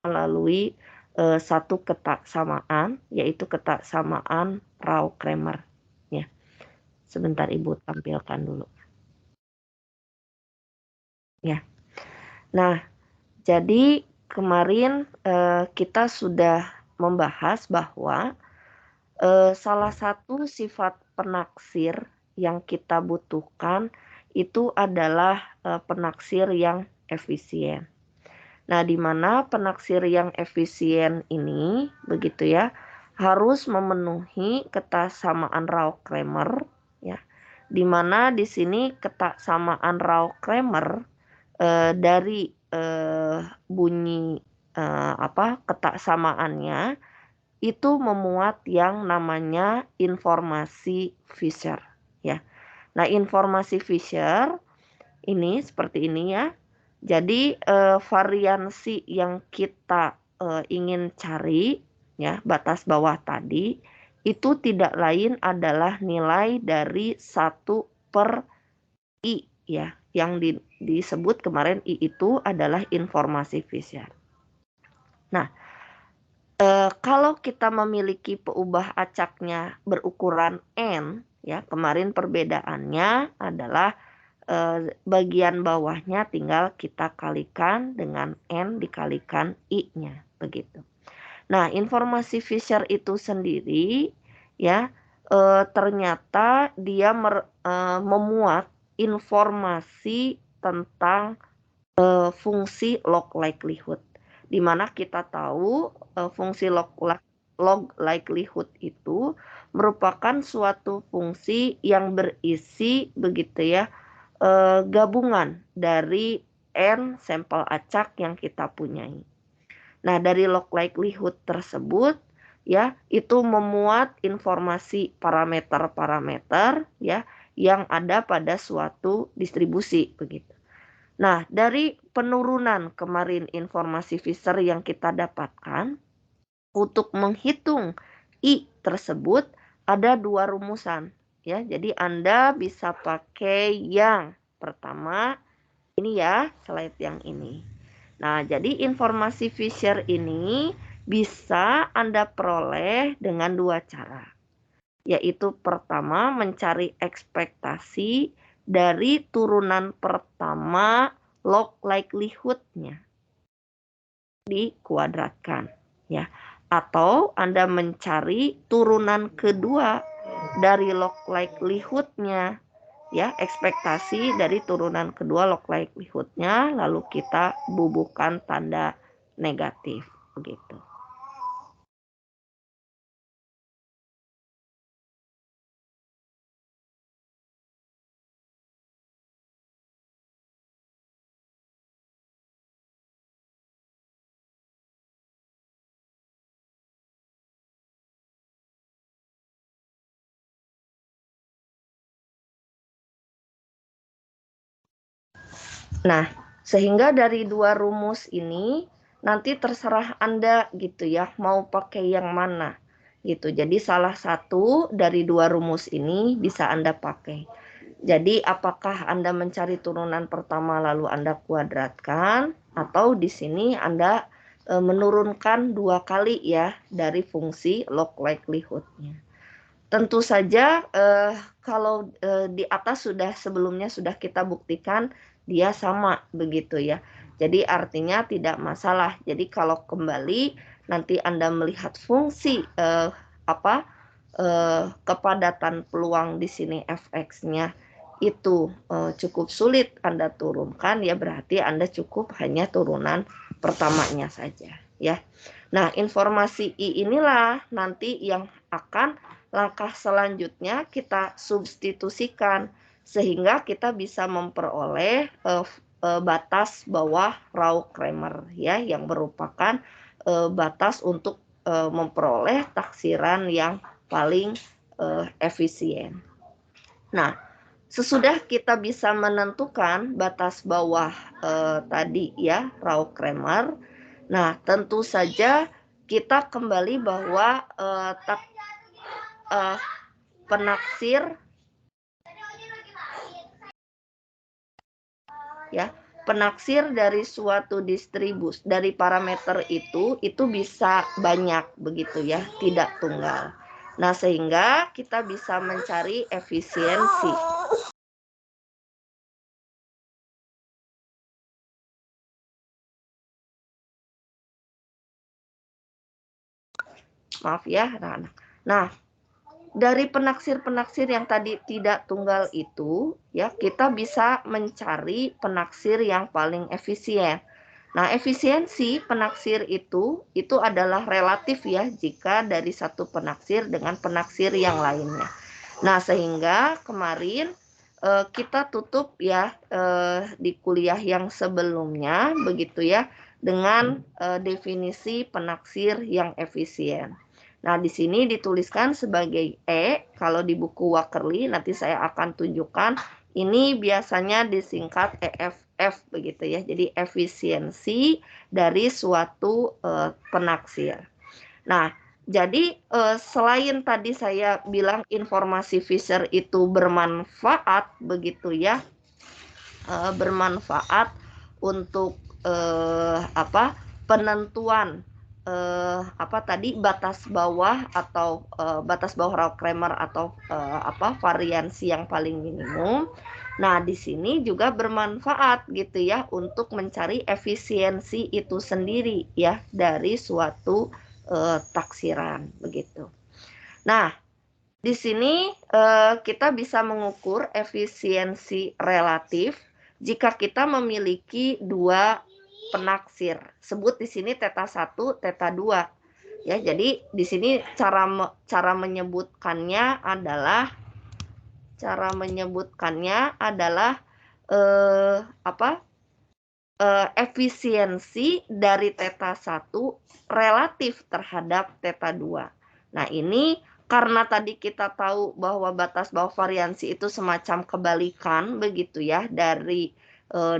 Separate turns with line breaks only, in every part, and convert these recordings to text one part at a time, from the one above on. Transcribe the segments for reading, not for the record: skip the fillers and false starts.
melalui satu ketaksamaan, yaitu ketaksamaan Rao-Kremer. Ya, sebentar Ibu tampilkan dulu. Ya, nah jadi kemarin kita sudah membahas bahwa salah satu sifat penaksir yang kita butuhkan itu adalah penaksir yang efisien. Nah, di mana penaksir yang efisien ini, begitu ya, harus memenuhi ketaksamaan Rao-Kremer, ya. Di mana di sini ketaksamaan Rao-Kremer dari bunyi ketaksamaannya itu memuat yang namanya informasi Fisher, ya. Nah, informasi Fisher ini seperti ini ya. Jadi variansi yang kita ingin cari ya, batas bawah tadi itu tidak lain adalah nilai dari 1/I ya. Yang disebut kemarin I itu adalah informasi Fisher. Nah, kalau kita memiliki peubah acaknya berukuran N ya, kemarin perbedaannya adalah bagian bawahnya tinggal kita kalikan dengan N dikalikan I-nya, begitu. Nah, informasi Fisher itu sendiri ya ternyata dia memuat informasi tentang fungsi log likelihood, di mana kita tahu fungsi log likelihood itu merupakan suatu fungsi yang berisi begitu ya gabungan dari N sampel acak yang kita punyai. Nah, dari log likelihood tersebut ya itu memuat informasi parameter-parameter ya yang ada pada suatu distribusi begitu. Nah, dari penurunan kemarin informasi Fisher yang kita dapatkan untuk menghitung I tersebut ada dua rumusan ya. Jadi Anda bisa pakai yang pertama ini ya, slide yang ini. Nah, jadi informasi Fisher ini bisa Anda peroleh dengan dua cara. Yaitu pertama mencari ekspektasi dari turunan pertama log likelihood-nya dikuadratkan ya. Atau Anda mencari turunan kedua dari log likelihood-nya ya, ekspektasi dari turunan kedua log likelihood-nya lalu kita bubuhkan tanda negatif begitu. Nah, sehingga dari dua rumus ini nanti terserah Anda gitu ya, mau pakai yang mana gitu. Jadi salah satu dari dua rumus ini bisa Anda pakai. Jadi apakah Anda mencari turunan pertama lalu Anda kuadratkan, atau di sini Anda menurunkan dua kali ya dari fungsi log likelihood-nya. Tentu saja kalau di atas sebelumnya sudah kita buktikan dia sama begitu ya. Jadi artinya tidak masalah. Jadi kalau kembali nanti Anda melihat fungsi kepadatan peluang di sini fx-nya itu cukup sulit Anda turunkan ya, berarti Anda cukup hanya turunan pertamanya saja ya. Nah, informasi I inilah nanti yang akan langkah selanjutnya kita substitusikan sehingga kita bisa memperoleh batas bawah Rao-Kremer ya, yang merupakan batas untuk memperoleh taksiran yang paling efisien. Nah, sesudah kita bisa menentukan batas bawah tadi ya, Rao-Kremer, nah tentu saja kita kembali bahwa penaksir ya, penaksir dari suatu distribusi dari parameter itu bisa banyak begitu ya, tidak tunggal. Nah, sehingga kita bisa mencari efisiensi. Maaf ya, anak-anak. Nah, dari penaksir-penaksir yang tadi tidak tunggal itu, ya, kita bisa mencari penaksir yang paling efisien. Nah, efisiensi penaksir itu adalah relatif ya, jika dari satu penaksir dengan penaksir yang lainnya. Nah, sehingga kemarin kita tutup ya di kuliah yang sebelumnya, begitu ya, dengan definisi penaksir yang efisien. Nah, di sini dituliskan sebagai E, kalau di buku Wakerly nanti saya akan tunjukkan, ini biasanya disingkat EFF begitu ya. Jadi efisiensi dari suatu penaksir. Nah, jadi selain tadi saya bilang informasi Fisher itu bermanfaat begitu ya, bermanfaat untuk penentuan batas bawah atau batas bawah Rao-Kramer atau variansi yang paling minimum. Nah, di sini juga bermanfaat gitu ya untuk mencari efisiensi itu sendiri ya dari suatu taksiran begitu. Nah, di sini kita bisa mengukur efisiensi relatif jika kita memiliki dua penaksir. Sebut di sini θ1, θ2. Ya, jadi di sini cara menyebutkannya adalah efisiensi dari θ1 relatif terhadap θ2. Nah, ini karena tadi kita tahu bahwa batas bawah variansi itu semacam kebalikan begitu ya dari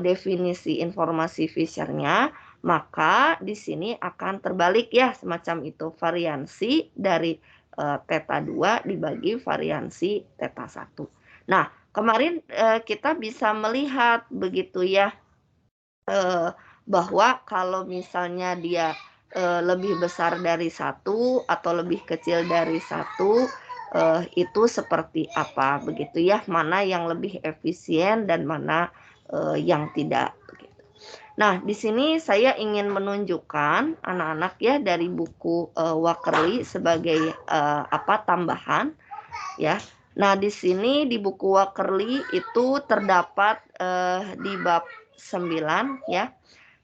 definisi informasi Fisher-nya, maka di sini akan terbalik ya semacam itu, variansi dari θ2 dibagi variansi θ1. Nah, kemarin kita bisa melihat begitu ya bahwa kalau misalnya dia lebih besar dari 1 atau lebih kecil dari 1, itu seperti apa begitu ya, mana yang lebih efisien dan mana yang tidak begitu. Nah, di sini saya ingin menunjukkan anak-anak ya dari buku Wakerly sebagai tambahan ya. Nah, di sini di buku Wakerly itu terdapat di bab 9 ya.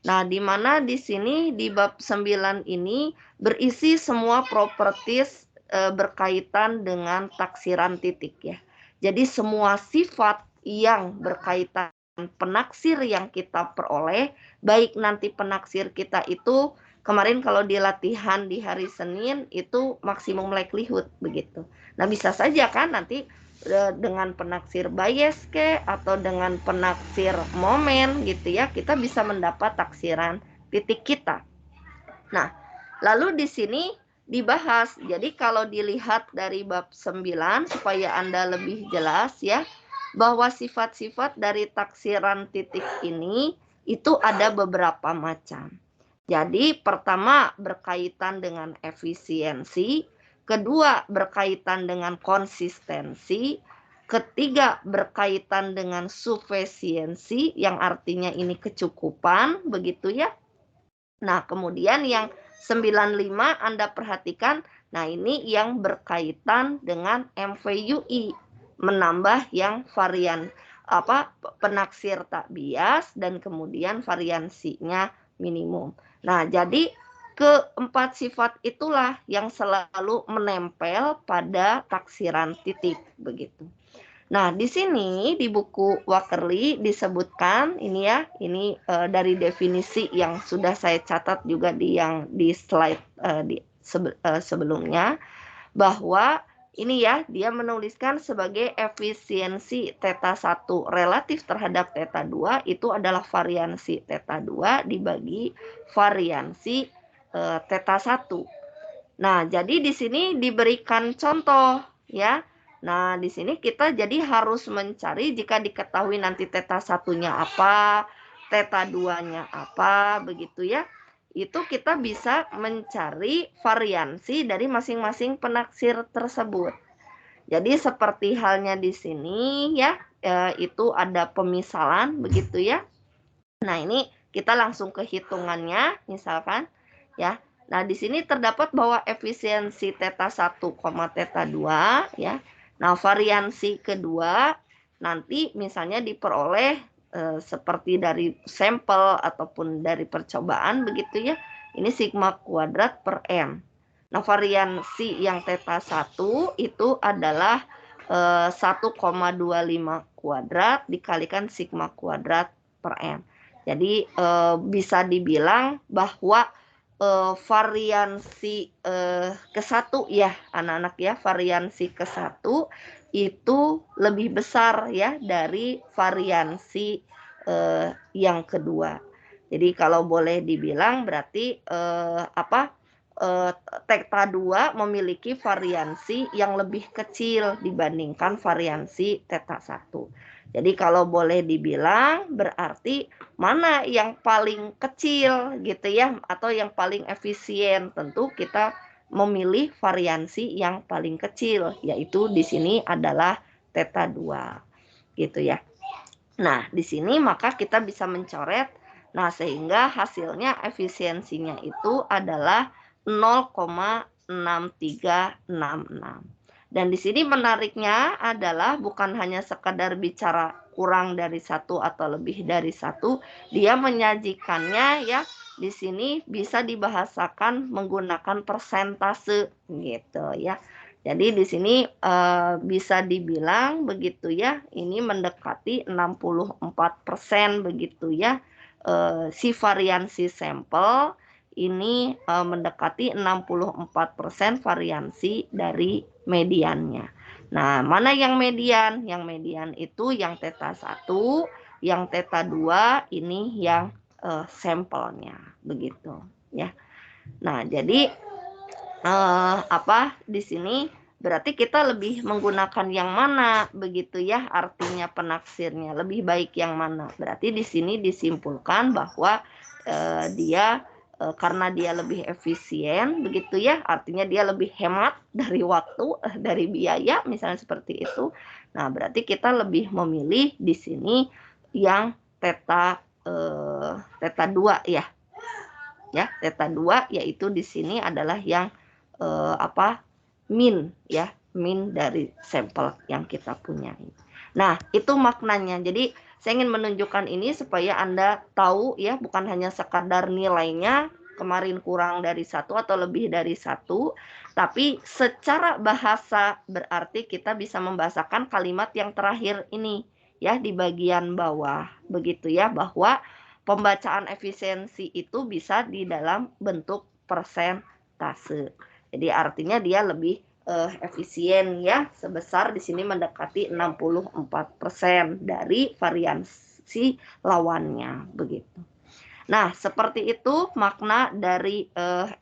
Nah, di mana di sini di bab 9 ini berisi semua properties berkaitan dengan taksiran titik ya. Jadi semua sifat yang berkaitan penaksir yang kita peroleh, baik nanti penaksir kita itu kemarin kalau di latihan di hari Senin itu maksimum likelihood begitu. Nah, bisa saja kan nanti dengan penaksir bias atau dengan penaksir momen gitu ya, kita bisa mendapat taksiran titik kita. Nah, lalu di sini dibahas. Jadi kalau dilihat dari bab 9 supaya Anda lebih jelas ya, bahwa sifat-sifat dari taksiran titik ini itu ada beberapa macam. Jadi pertama berkaitan dengan efisiensi, kedua berkaitan dengan konsistensi, ketiga berkaitan dengan sufisiensi yang artinya ini kecukupan begitu ya. Nah, kemudian yang 95 Anda perhatikan, nah ini yang berkaitan dengan MVUI, menambah yang varian penaksir tak bias dan kemudian variansinya minimum. Nah, jadi keempat sifat itulah yang selalu menempel pada taksiran titik begitu. Nah, di sini di buku Wakerly disebutkan ini ya, ini dari definisi yang sudah saya catat juga di slide sebelumnya, bahwa ini ya, dia menuliskan sebagai efisiensi θ1 relatif terhadap θ2 itu adalah variansi θ2 dibagi variansi θ1. Nah, jadi di sini diberikan contoh ya. Nah, di sini kita jadi harus mencari jika diketahui nanti θ1-nya apa, theta 2-nya apa, begitu ya. Itu kita bisa mencari variansi dari masing-masing penaksir tersebut. Jadi seperti halnya di sini ya, itu ada pemisalan begitu ya. Nah, ini kita langsung ke hitungannya misalkan ya. Nah, di sini terdapat bahwa efisiensi theta 1, theta 2 ya. Nah, variansi kedua nanti misalnya diperoleh seperti dari sampel ataupun dari percobaan begitu ya. Ini sigma kuadrat per M. Nah, variansi yang theta 1 itu adalah 1,25 kuadrat dikalikan sigma kuadrat per M. Jadi bisa dibilang bahwa variansi ke-1 ya anak-anak ya, variansi ke-1 itu lebih besar ya dari variansi yang kedua. Jadi kalau boleh dibilang berarti theta 2 memiliki variansi yang lebih kecil dibandingkan variansi theta 1. Jadi kalau boleh dibilang berarti mana yang paling kecil gitu ya atau yang paling efisien, tentu kita memilih variansi yang paling kecil, yaitu di sini adalah theta 2 gitu ya. Nah, di sini maka kita bisa mencoret, nah sehingga hasilnya efisiensinya itu adalah 0,6366. Dan di sini menariknya adalah bukan hanya sekadar bicara kurang dari 1 atau lebih dari 1, dia menyajikannya ya di sini bisa dibahasakan menggunakan persentase gitu ya. Jadi di sini bisa dibilang begitu ya, ini mendekati 64% begitu ya. Si variansi sampel ini mendekati 64% variansi dari mediannya. Nah, mana yang median? Yang median itu yang theta 1, yang theta 2 ini yang sampelnya begitu ya. Nah, jadi di sini berarti kita lebih menggunakan yang mana begitu ya, artinya penaksirnya lebih baik yang mana. Berarti di sini disimpulkan bahwa dia karena dia lebih efisien begitu ya, artinya dia lebih hemat dari waktu, dari biaya misalnya seperti itu. Nah, berarti kita lebih memilih di sini yang theta 2 ya. Ya, theta 2 yaitu di sini adalah yang min ya, min dari sampel yang kita punya. Nah, itu maknanya. Jadi saya ingin menunjukkan ini supaya Anda tahu ya, bukan hanya sekadar nilainya kemarin kurang dari 1 atau lebih dari 1, tapi secara bahasa berarti kita bisa membahasakan kalimat yang terakhir ini ya di bagian bawah begitu ya, bahwa pembacaan efisiensi itu bisa di dalam bentuk persentase. Jadi artinya dia lebih efisien ya, sebesar di sini mendekati 64% dari variansi lawannya begitu. Nah, seperti itu makna dari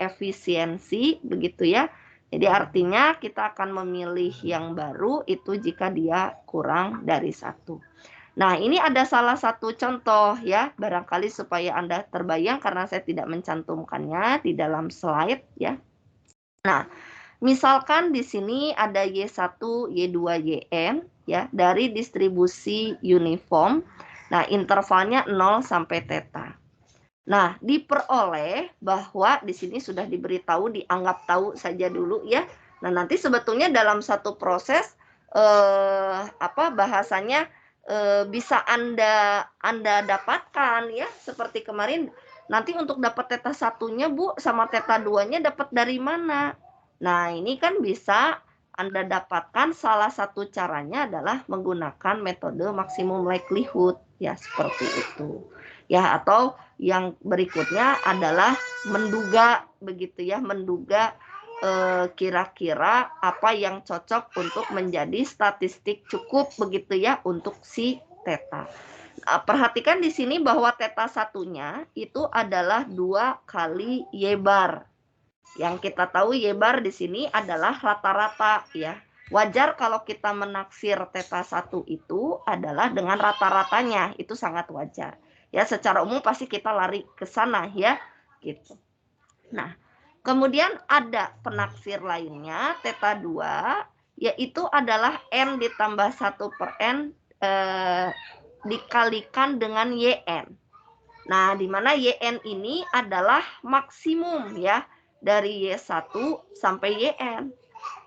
efisiensi begitu ya. Jadi artinya kita akan memilih yang baru itu jika dia kurang dari 1. Nah, ini ada salah satu contoh ya, barangkali supaya Anda terbayang karena saya tidak mencantumkannya di dalam slide ya. Nah, misalkan di sini ada Y1, Y2, Yn ya dari distribusi uniform. Nah, intervalnya 0 sampai theta. Nah, diperoleh bahwa di sini sudah diberitahu, dianggap tahu saja dulu ya. Nah, nanti sebetulnya dalam satu proses bahasanya bisa Anda dapatkan ya, seperti kemarin. Nanti untuk dapat theta 1-nya Bu sama theta 2-nya dapat dari mana? Nah, ini kan bisa Anda dapatkan, salah satu caranya adalah menggunakan metode maksimum likelihood ya, seperti itu. Ya, atau yang berikutnya adalah menduga begitu ya, menduga kira-kira apa yang cocok untuk menjadi statistik cukup begitu ya untuk si theta. Perhatikan di sini bahwa theta 1-nya itu adalah 2 kali Y bar. Yang kita tahu Y bar di sini adalah rata-rata ya. Wajar kalau kita menaksir theta 1 itu adalah dengan rata-ratanya, itu sangat wajar. Ya, secara umum pasti kita lari ke sana ya, gitu. Nah, kemudian ada penaksir lainnya, θ2, yaitu adalah N ditambah 1/N dikalikan dengan YN. Nah, di mana YN ini adalah maksimum ya, dari Y1 sampai YN.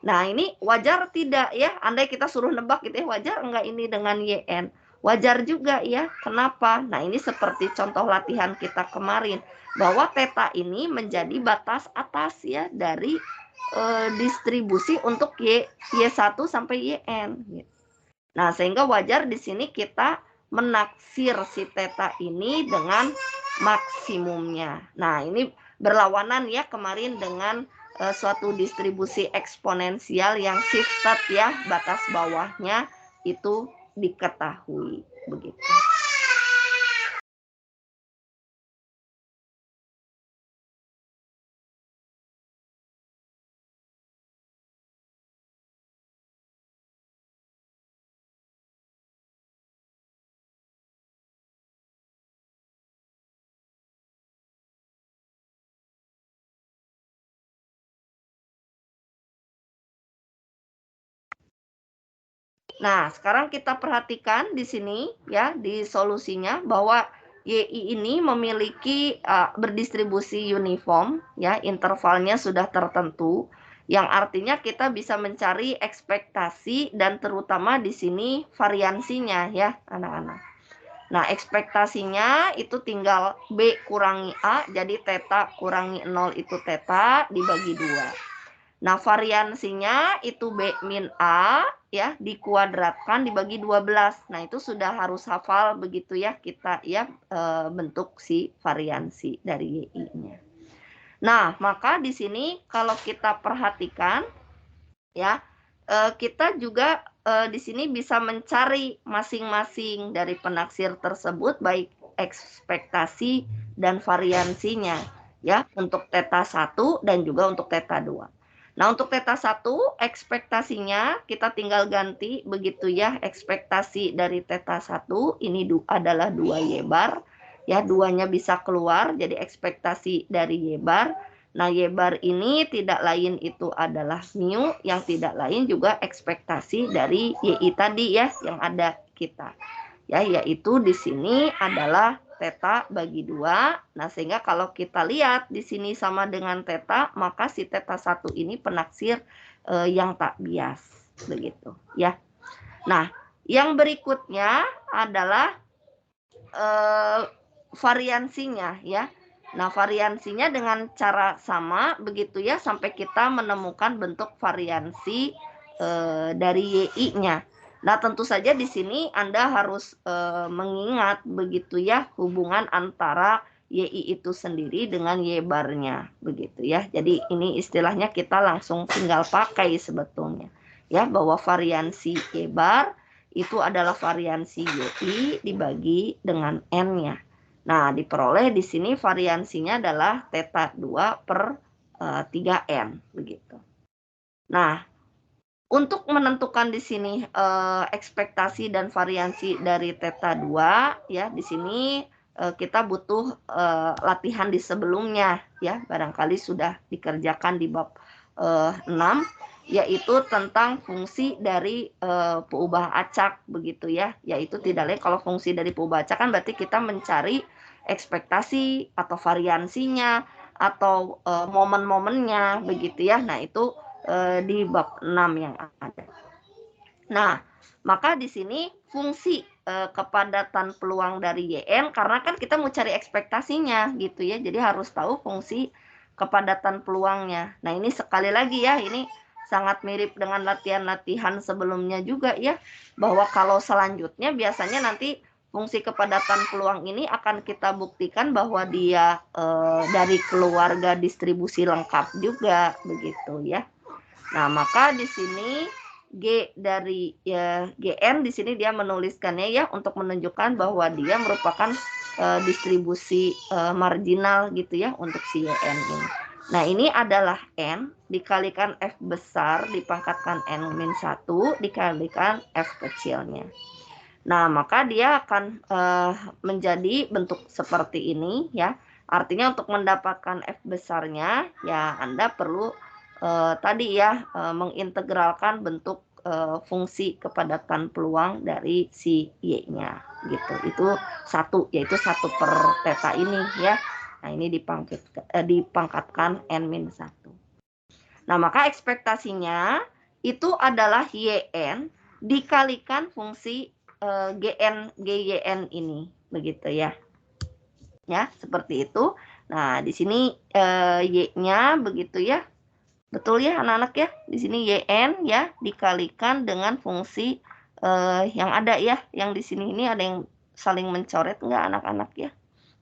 Nah, ini wajar tidak ya? Andai kita suruh nebak gitu ya, wajar enggak ini dengan YN? Wajar juga ya. Kenapa? Nah, ini seperti contoh latihan kita kemarin, bahwa θ ini menjadi batas atas ya dari distribusi untuk Y1 sampai YN. Nah, sehingga wajar di sini kita menaksir si θ ini dengan maksimumnya. Nah, ini berlawanan ya kemarin dengan suatu distribusi eksponensial yang shifted ya, batas bawahnya itu diketahui begitu. Nah, sekarang kita perhatikan di sini ya, di solusinya bahwa YI ini memiliki berdistribusi uniform ya, intervalnya sudah tertentu, yang artinya kita bisa mencari ekspektasi dan terutama di sini variansinya ya, anak-anak. Nah, ekspektasinya itu tinggal B kurangi A, jadi θ kurangi 0 itu θ dibagi 2. Nah, variansinya itu B min A ya, dikuadratkan dibagi 12. Nah, itu sudah harus hafal begitu ya kita ya, bentuk si variansi dari YI-nya. Nah, maka di sini kalau kita perhatikan ya, kita juga di sini bisa mencari masing-masing dari penaksir tersebut baik ekspektasi dan variansinya ya, untuk θ1 dan juga untuk θ2. Nah, untuk θ1 ekspektasinya kita tinggal ganti begitu ya, ekspektasi dari θ1 ini adalah 2Y bar ya, 2-nya bisa keluar jadi ekspektasi dari Y bar. Nah, Y bar ini tidak lain itu adalah mu, yang tidak lain juga ekspektasi dari YI tadi ya, yang ada kita. Ya, yaitu di sini adalah θ bagi 2. Nah, sehingga kalau kita lihat di sini sama dengan θ, maka si θ1 ini penaksir yang tak bias begitu ya. Nah, yang berikutnya adalah variansinya ya. Nah, variansinya dengan cara sama begitu ya, sampai kita menemukan bentuk variansi dari YI-nya. Nah, tentu saja di sini Anda harus mengingat begitu ya, hubungan antara YI itu sendiri dengan Y barnya begitu ya. Jadi ini istilahnya kita langsung tinggal pakai sebetulnya ya, bahwa variansi Y bar itu adalah variansi YI dibagi dengan N-nya. Nah, diperoleh di sini variansinya adalah θ2 per 3N begitu. Nah, untuk menentukan di sini ekspektasi dan variansi dari θ2 ya, di sini kita butuh latihan di sebelumnya ya, barangkali sudah dikerjakan di bab 6, yaitu tentang fungsi dari peubah acak begitu ya, yaitu tidak lain kalau fungsi dari peubah acak kan berarti kita mencari ekspektasi atau variansinya atau momen-momennya begitu ya. Nah, itu di bab 6 yang ada. Nah, maka di sini fungsi kepadatan peluang dari YN, karena kan kita mau cari ekspektasinya gitu ya, jadi harus tahu fungsi kepadatan peluangnya. Nah, ini sekali lagi ya, ini sangat mirip dengan latihan-latihan sebelumnya juga ya, bahwa kalau selanjutnya biasanya nanti fungsi kepadatan peluang ini akan kita buktikan bahwa dia dari keluarga distribusi lengkap juga begitu ya. Nah, maka di sini G dari ya, GN di sini dia menuliskannya ya untuk menunjukkan bahwa dia merupakan distribusi marginal gitu ya untuk si YN ini. Nah, ini adalah N dikalikan F besar dipangkatkan N-1 dikalikan F kecilnya. Nah, maka dia akan menjadi bentuk seperti ini ya. Artinya untuk mendapatkan F besarnya ya Anda perlu tadi ya mengintegralkan bentuk fungsi kepadatan peluang dari si Y-nya gitu. Itu satu, yaitu 1 per theta ini ya. Nah, ini dipangkatkan N-1. Nah, maka ekspektasinya itu adalah YN dikalikan fungsi GYN ini, begitu ya. Ya, seperti itu. Nah, di sini Y-nya begitu ya. Betul ya anak-anak ya. Di sini YN ya dikalikan dengan fungsi yang ada ya. Yang di sini ini ada yang saling mencoret enggak anak-anak ya.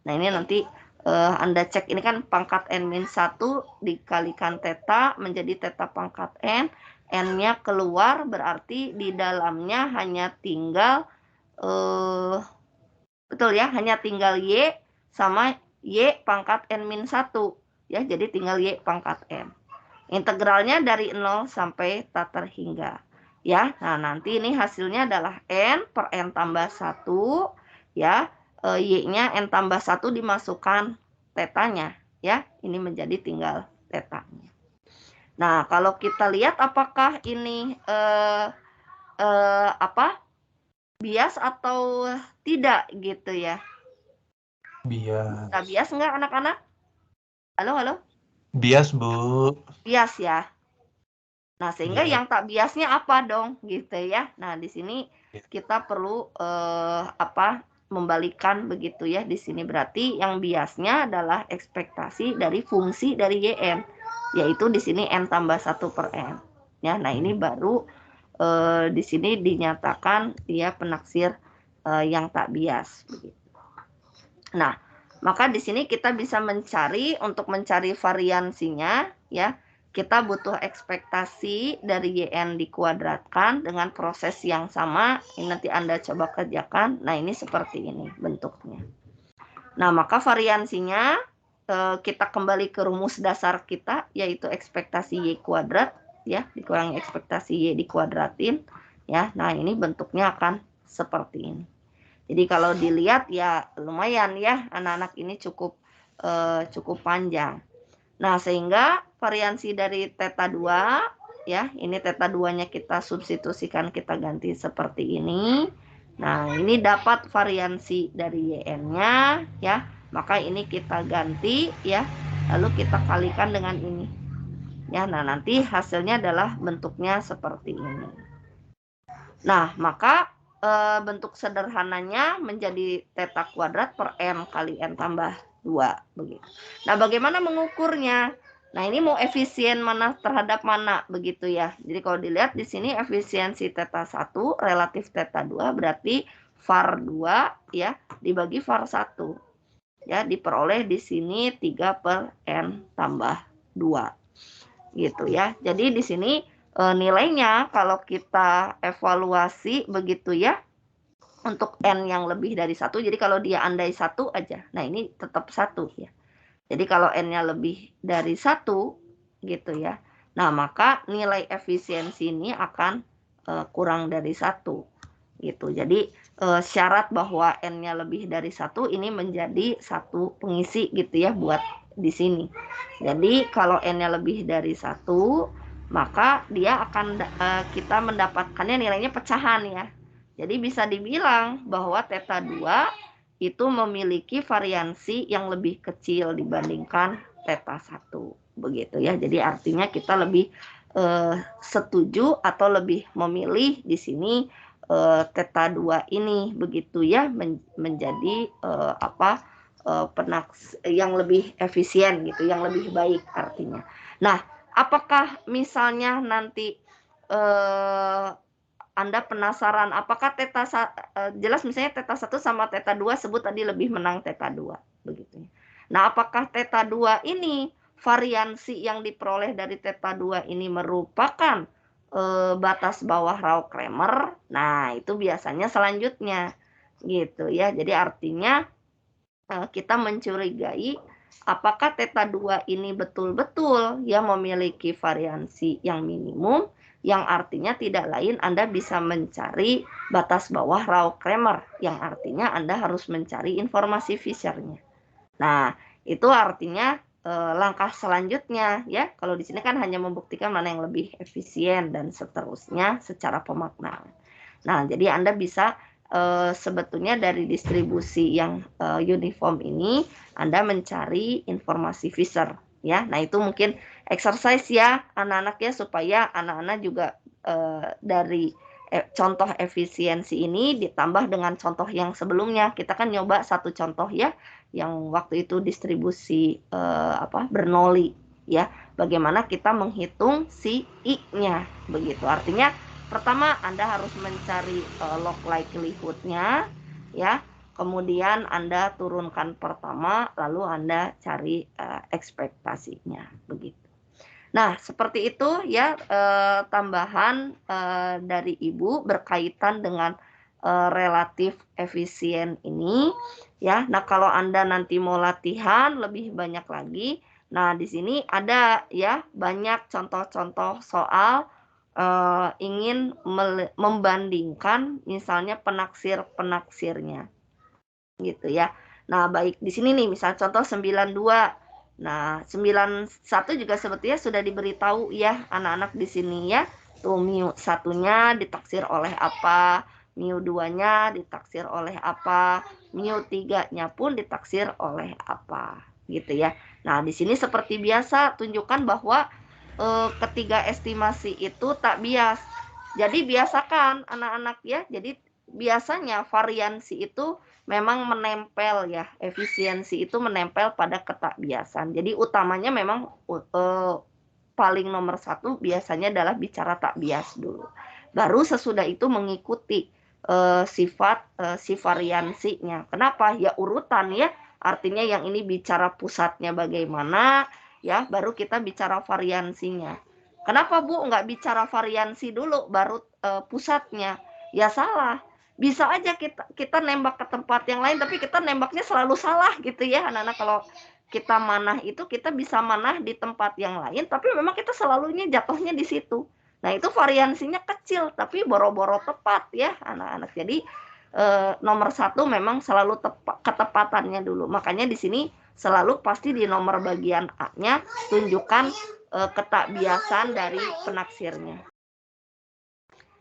Nah, ini nanti Anda cek, ini kan pangkat N-1 dikalikan theta menjadi theta pangkat N. N-nya keluar berarti di dalamnya hanya tinggal betul ya, hanya tinggal Y sama Y pangkat N-1 ya, jadi tinggal Y pangkat N. Integralnya dari 0 sampai tak terhingga ya. Nah, nanti ini hasilnya adalah N per N tambah 1 ya. Y-nya N tambah 1 dimasukkan tetanya ya. Ini menjadi tinggal tetanya. Nah, kalau kita lihat apakah ini bias atau tidak gitu ya.
Bias.
Nah, bias enggak anak-anak? Halo?
Bias, Bu.
Bias ya. Nah, sehingga
Bias.
yang tak biasnya apa dong gitu ya. Nah, di sini kita perlu membalikan begitu ya. Di sini berarti yang biasnya adalah ekspektasi dari fungsi dari YN, yaitu di sini N tambah 1 per N. Ya, nah ini baru di sini dinyatakan dia penaksir yang tak bias begitu. Nah, maka di sini kita bisa mencari, untuk mencari variansinya ya. Kita butuh ekspektasi dari YN dikuadratkan dengan proses yang sama. Ini nanti Anda coba kerjakan. Nah, ini seperti ini bentuknya. Nah, maka variansinya kita kembali ke rumus dasar kita, yaitu ekspektasi Y kuadrat ya, dikurangi ekspektasi Y dikuadratin ya. Nah, ini bentuknya akan seperti ini. Jadi kalau dilihat ya lumayan ya, anak-anak ini cukup panjang. Nah, sehingga variansi dari theta 2 ya, ini theta 2-nya kita substitusikan, kita ganti seperti ini. Nah, ini dapat variansi dari YN-nya ya. Maka ini kita ganti ya, lalu kita kalikan dengan ini. Ya, nah nanti hasilnya adalah bentuknya seperti ini. Nah, maka bentuk sederhananya menjadi theta kuadrat per N kali N tambah 2 begitu. Nah, bagaimana mengukurnya? Nah, ini mau efisien mana terhadap mana begitu ya. Jadi kalau dilihat di sini efisiensi theta 1 relatif theta 2 berarti var 2 ya dibagi var 1. Ya, diperoleh di sini 3 per N tambah 2. Gitu ya. Jadi di sini nilainya kalau kita evaluasi begitu ya, untuk N yang lebih dari 1, jadi kalau dia andai 1 aja, nah ini tetap 1 ya. Jadi kalau N-nya lebih dari 1 gitu ya, nah maka nilai efisiensi ini akan kurang dari 1 gitu. Jadi syarat bahwa N-nya lebih dari 1 ini menjadi satu pengisi gitu ya buat di sini. Jadi kalau N-nya lebih dari 1, maka dia akan kita mendapatkannya nilainya pecahan ya. Jadi bisa dibilang bahwa theta 2 itu memiliki variansi yang lebih kecil dibandingkan theta 1 begitu ya. Jadi artinya kita lebih setuju atau lebih memilih di sini theta 2 ini begitu ya, menjadi yang lebih efisien gitu, yang lebih baik artinya. Nah, apakah misalnya nanti Anda penasaran apakah theta jelas misalnya theta 1 sama theta 2 sebut tadi lebih menang theta 2 begitu. Nah, apakah theta 2 ini variansi yang diperoleh dari theta 2 ini merupakan batas bawah Rao-Kramer? Nah, itu biasanya selanjutnya gitu ya. Jadi artinya kita mencurigai apakah theta 2 ini betul-betul ya memiliki variansi yang minimum, yang artinya tidak lain Anda bisa mencari batas bawah Rao-Kramer, yang artinya Anda harus mencari informasi Fisher-nya. Nah, itu artinya langkah selanjutnya ya. Kalau di sini kan hanya membuktikan mana yang lebih efisien dan seterusnya secara pemaknaan. Nah, jadi Anda bisa sebetulnya dari distribusi yang uniform ini Anda mencari informasi Fisher ya. Nah, itu mungkin exercise ya anak-anak ya, supaya anak-anak juga dari contoh efisiensi ini ditambah dengan contoh yang sebelumnya. Kita kan nyoba satu contoh ya, yang waktu itu distribusi Bernoulli ya. Bagaimana kita menghitung si I-nya begitu. Artinya pertama Anda harus mencari log likelihood-nya ya. Kemudian Anda turunkan pertama, lalu Anda cari ekspektasinya begitu. Nah, seperti itu ya tambahan dari Ibu berkaitan dengan relatif efisien ini ya. Nah, kalau Anda nanti mau latihan lebih banyak lagi, nah di sini ada ya banyak contoh-contoh soal ingin membandingkan misalnya penaksir-penaksirnya gitu ya. Nah, baik di sini nih misal contoh 92. Nah, 91 juga sebetulnya sudah diberitahu ya anak-anak di sini ya. Tuh mu 1-nya ditaksir oleh apa, mu 2-nya ditaksir oleh apa, mu 3-nya pun ditaksir oleh apa gitu ya. Nah, di sini seperti biasa tunjukkan bahwa ketiga estimasi itu tak bias. Jadi biasakan anak-anak ya. Jadi biasanya variansi itu memang menempel ya, efisiensi itu menempel pada ketakbiasan. Jadi utamanya memang paling nomor satu biasanya adalah bicara tak bias dulu. Baru sesudah itu mengikuti sifat si variansinya. Kenapa? Ya urutan ya. Artinya yang ini bicara pusatnya bagaimana, ya baru kita bicara variansinya. Kenapa Bu nggak bicara variansi dulu baru pusatnya? Ya salah. Bisa aja kita nembak ke tempat yang lain, tapi kita nembaknya selalu salah gitu ya anak-anak. Kalau kita manah itu kita bisa manah di tempat yang lain, tapi memang kita selalunya jatuhnya di situ. Nah itu variansinya kecil, tapi boro-boro tepat ya anak-anak. Jadi nomor satu memang selalu ketepatannya dulu. Makanya di sini selalu pasti di nomor bagian A-nya tunjukkan ketakbiasan dari penaksirnya.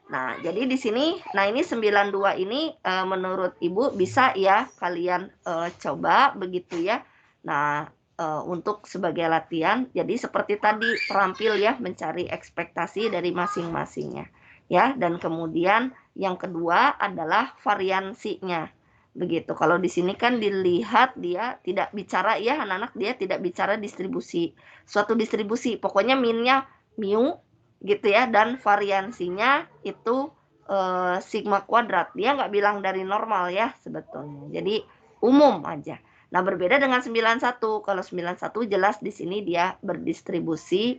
Nah, jadi di sini, nah ini 92 ini menurut Ibu bisa ya kalian coba begitu ya. Nah, untuk sebagai latihan, jadi seperti tadi terampil ya mencari ekspektasi dari masing-masingnya. Ya, dan kemudian yang kedua adalah variansinya. Begitu. Kalau di sini kan dilihat dia tidak bicara ya anak-anak, dia tidak bicara distribusi. Suatu distribusi, pokoknya minnya mu gitu ya, dan variansinya itu sigma kuadrat. Dia nggak bilang dari normal ya sebetulnya. Jadi umum aja. Nah, berbeda dengan 91. Kalau 91 jelas di sini dia berdistribusi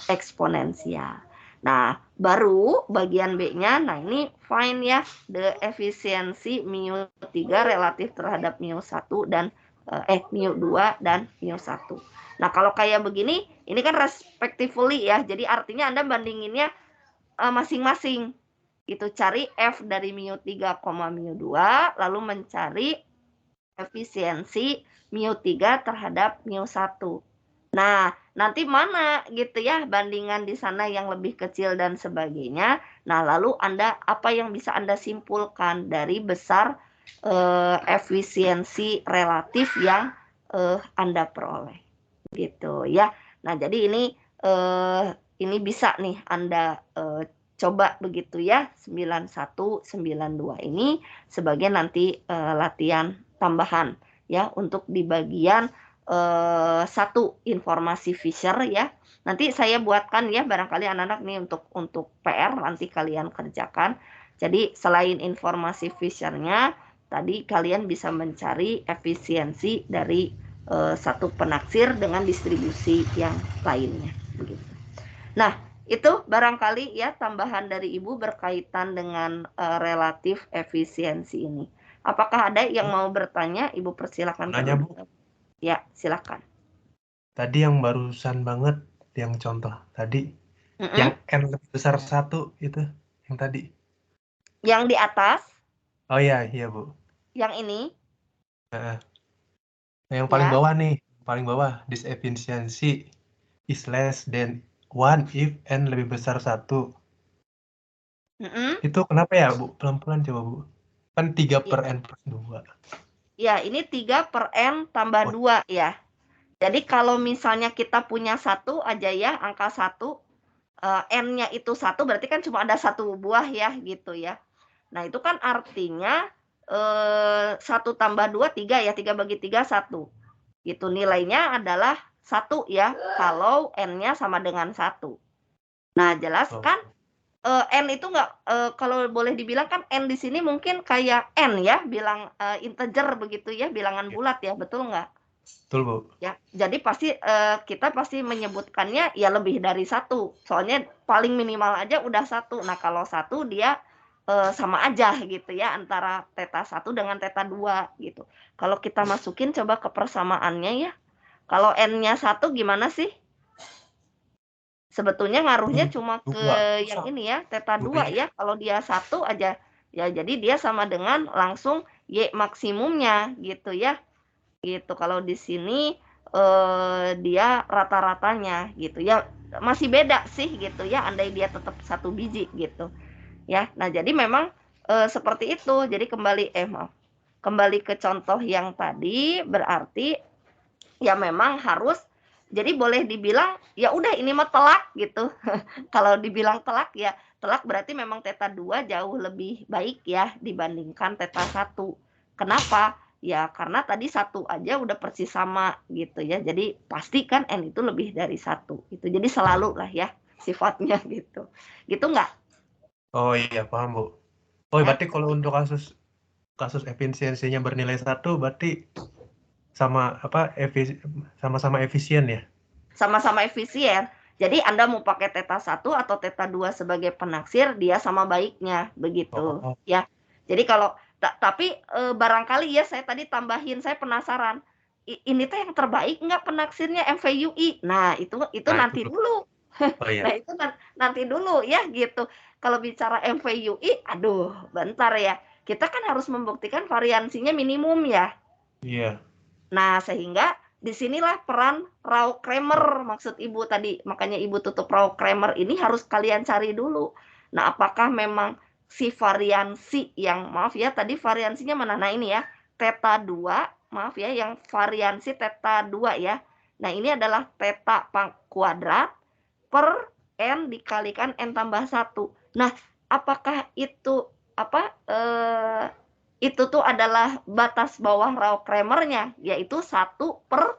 eksponensial. Nah, baru bagian B-nya, nah ini find ya the efisiensi mu 3 relatif terhadap mu 1 dan mu 2 dan mu 1. Nah, kalau kayak begini, ini kan respectively ya. Jadi artinya Anda bandinginnya masing-masing. Itu cari F dari mu 3, mu 2, lalu mencari efisiensi mu 3 terhadap mu 1. Nah, nanti mana gitu ya bandingan di sana yang lebih kecil dan sebagainya. Nah, lalu Anda apa yang bisa Anda simpulkan dari besar efisiensi relatif yang Anda peroleh. Gitu ya. Nah, jadi ini bisa nih Anda coba begitu ya 91 92 ini sebagai nanti latihan tambahan ya untuk di bagian satu informasi Fisher ya. Nanti saya buatkan ya barangkali anak-anak nih untuk PR nanti kalian kerjakan. Jadi selain informasi Fisher-nya tadi kalian bisa mencari efisiensi dari satu penaksir dengan distribusi yang lainnya begitu. Nah, itu barangkali ya tambahan dari Ibu berkaitan dengan relatif efisiensi ini. Apakah ada yang mau bertanya? Ibu persilakan.
Nanya, Bu.
Ya, silakan.
Tadi yang barusan banget, yang contoh tadi, yang N lebih besar 1 itu, yang tadi.
Yang di atas,
Oh iya, iya Bu.
yang ini,
Heeh. Nah, yang paling
ya.
bawah nih, paling bawah, this efficiency is less than 1 if N lebih besar 1.
Mm-mm.
Itu kenapa ya Bu? Pelan-pelan coba Bu. Kan 3
Ya,
per N plus 2.
ya, ini 3 per N tambah
Oh,
2 ya. Jadi kalau misalnya kita punya satu aja ya, angka 1, N-nya itu 1 berarti kan cuma ada satu buah ya, gitu ya. Nah, itu kan artinya 1 tambah 2 3 ya, 3 bagi 3 1. Gitu, nilainya adalah 1 ya, kalau N-nya sama dengan 1. Nah, jelas
oh,
kan N itu nggak kalau boleh dibilang kan N di sini mungkin kayak N ya, bilang integer begitu ya, bilangan
iya.
bulat ya, betul nggak?
Betul Bu.
Ya, jadi pasti kita pasti menyebutkannya ya lebih dari 1. Soalnya paling minimal aja udah 1. Nah, kalau 1 dia sama aja gitu ya antara theta 1 dengan theta 2 gitu. Kalau kita masukin coba ke persamaannya ya. Kalau N-nya 1 gimana sih? Sebetulnya ngaruhnya cuma ke
2.
yang ini ya, theta 2
2Y.
ya. Kalau dia 1 aja ya jadi dia sama dengan langsung Y maksimumnya gitu ya. Gitu. Kalau di sini dia rata-ratanya gitu ya. Masih beda sih gitu ya, andai dia tetap 1 biji gitu. Ya. Nah, jadi memang seperti itu. Jadi kembali ke contoh yang tadi berarti ya memang harus jadi boleh dibilang ya udah ini mah telak gitu. Kalau dibilang telak ya telak berarti memang theta 2 jauh lebih baik ya dibandingkan theta 1. Kenapa? Ya karena tadi 1 aja udah persis sama gitu ya. Jadi pasti kan N itu lebih dari 1 gitu. Jadi selalu lah ya sifatnya gitu. Gitu nggak?
Oh iya, paham Bu. Oh,
Ya,
berarti kalau untuk kasus kasus efisiensinya bernilai 1 berarti sama apa sama-sama efisien ya?
sama-sama efisien. Jadi Anda mau pakai theta 1 atau theta 2 sebagai penaksir, dia sama baiknya, begitu.
Oh,
Ya. Jadi kalau tapi barangkali ya saya tadi tambahin, saya penasaran. Ini tuh yang terbaik nggak penaksirnya MVUI? Nah, itu
nah itu
nanti
tuh.
dulu.
Oh iya.
Nah, itu nanti dulu ya gitu. Kalau bicara MVUI, aduh, bentar ya. Kita kan harus membuktikan variansinya minimum ya.
Iya.
Nah, sehingga disinilah peran Rao-Kramer maksud Ibu tadi. Makanya Ibu tutup Rao-Kramer ini harus kalian cari dulu. Nah, apakah memang si variansi yang, maaf ya, tadi variansinya mana? Nah, ini ya, theta 2, maaf ya, yang variansi theta 2 ya. Nah, ini adalah theta kuadrat per N dikalikan N tambah 1. Nah, apakah itu apa itu tuh adalah batas bawah Rao-Kramer-nya, yaitu 1 per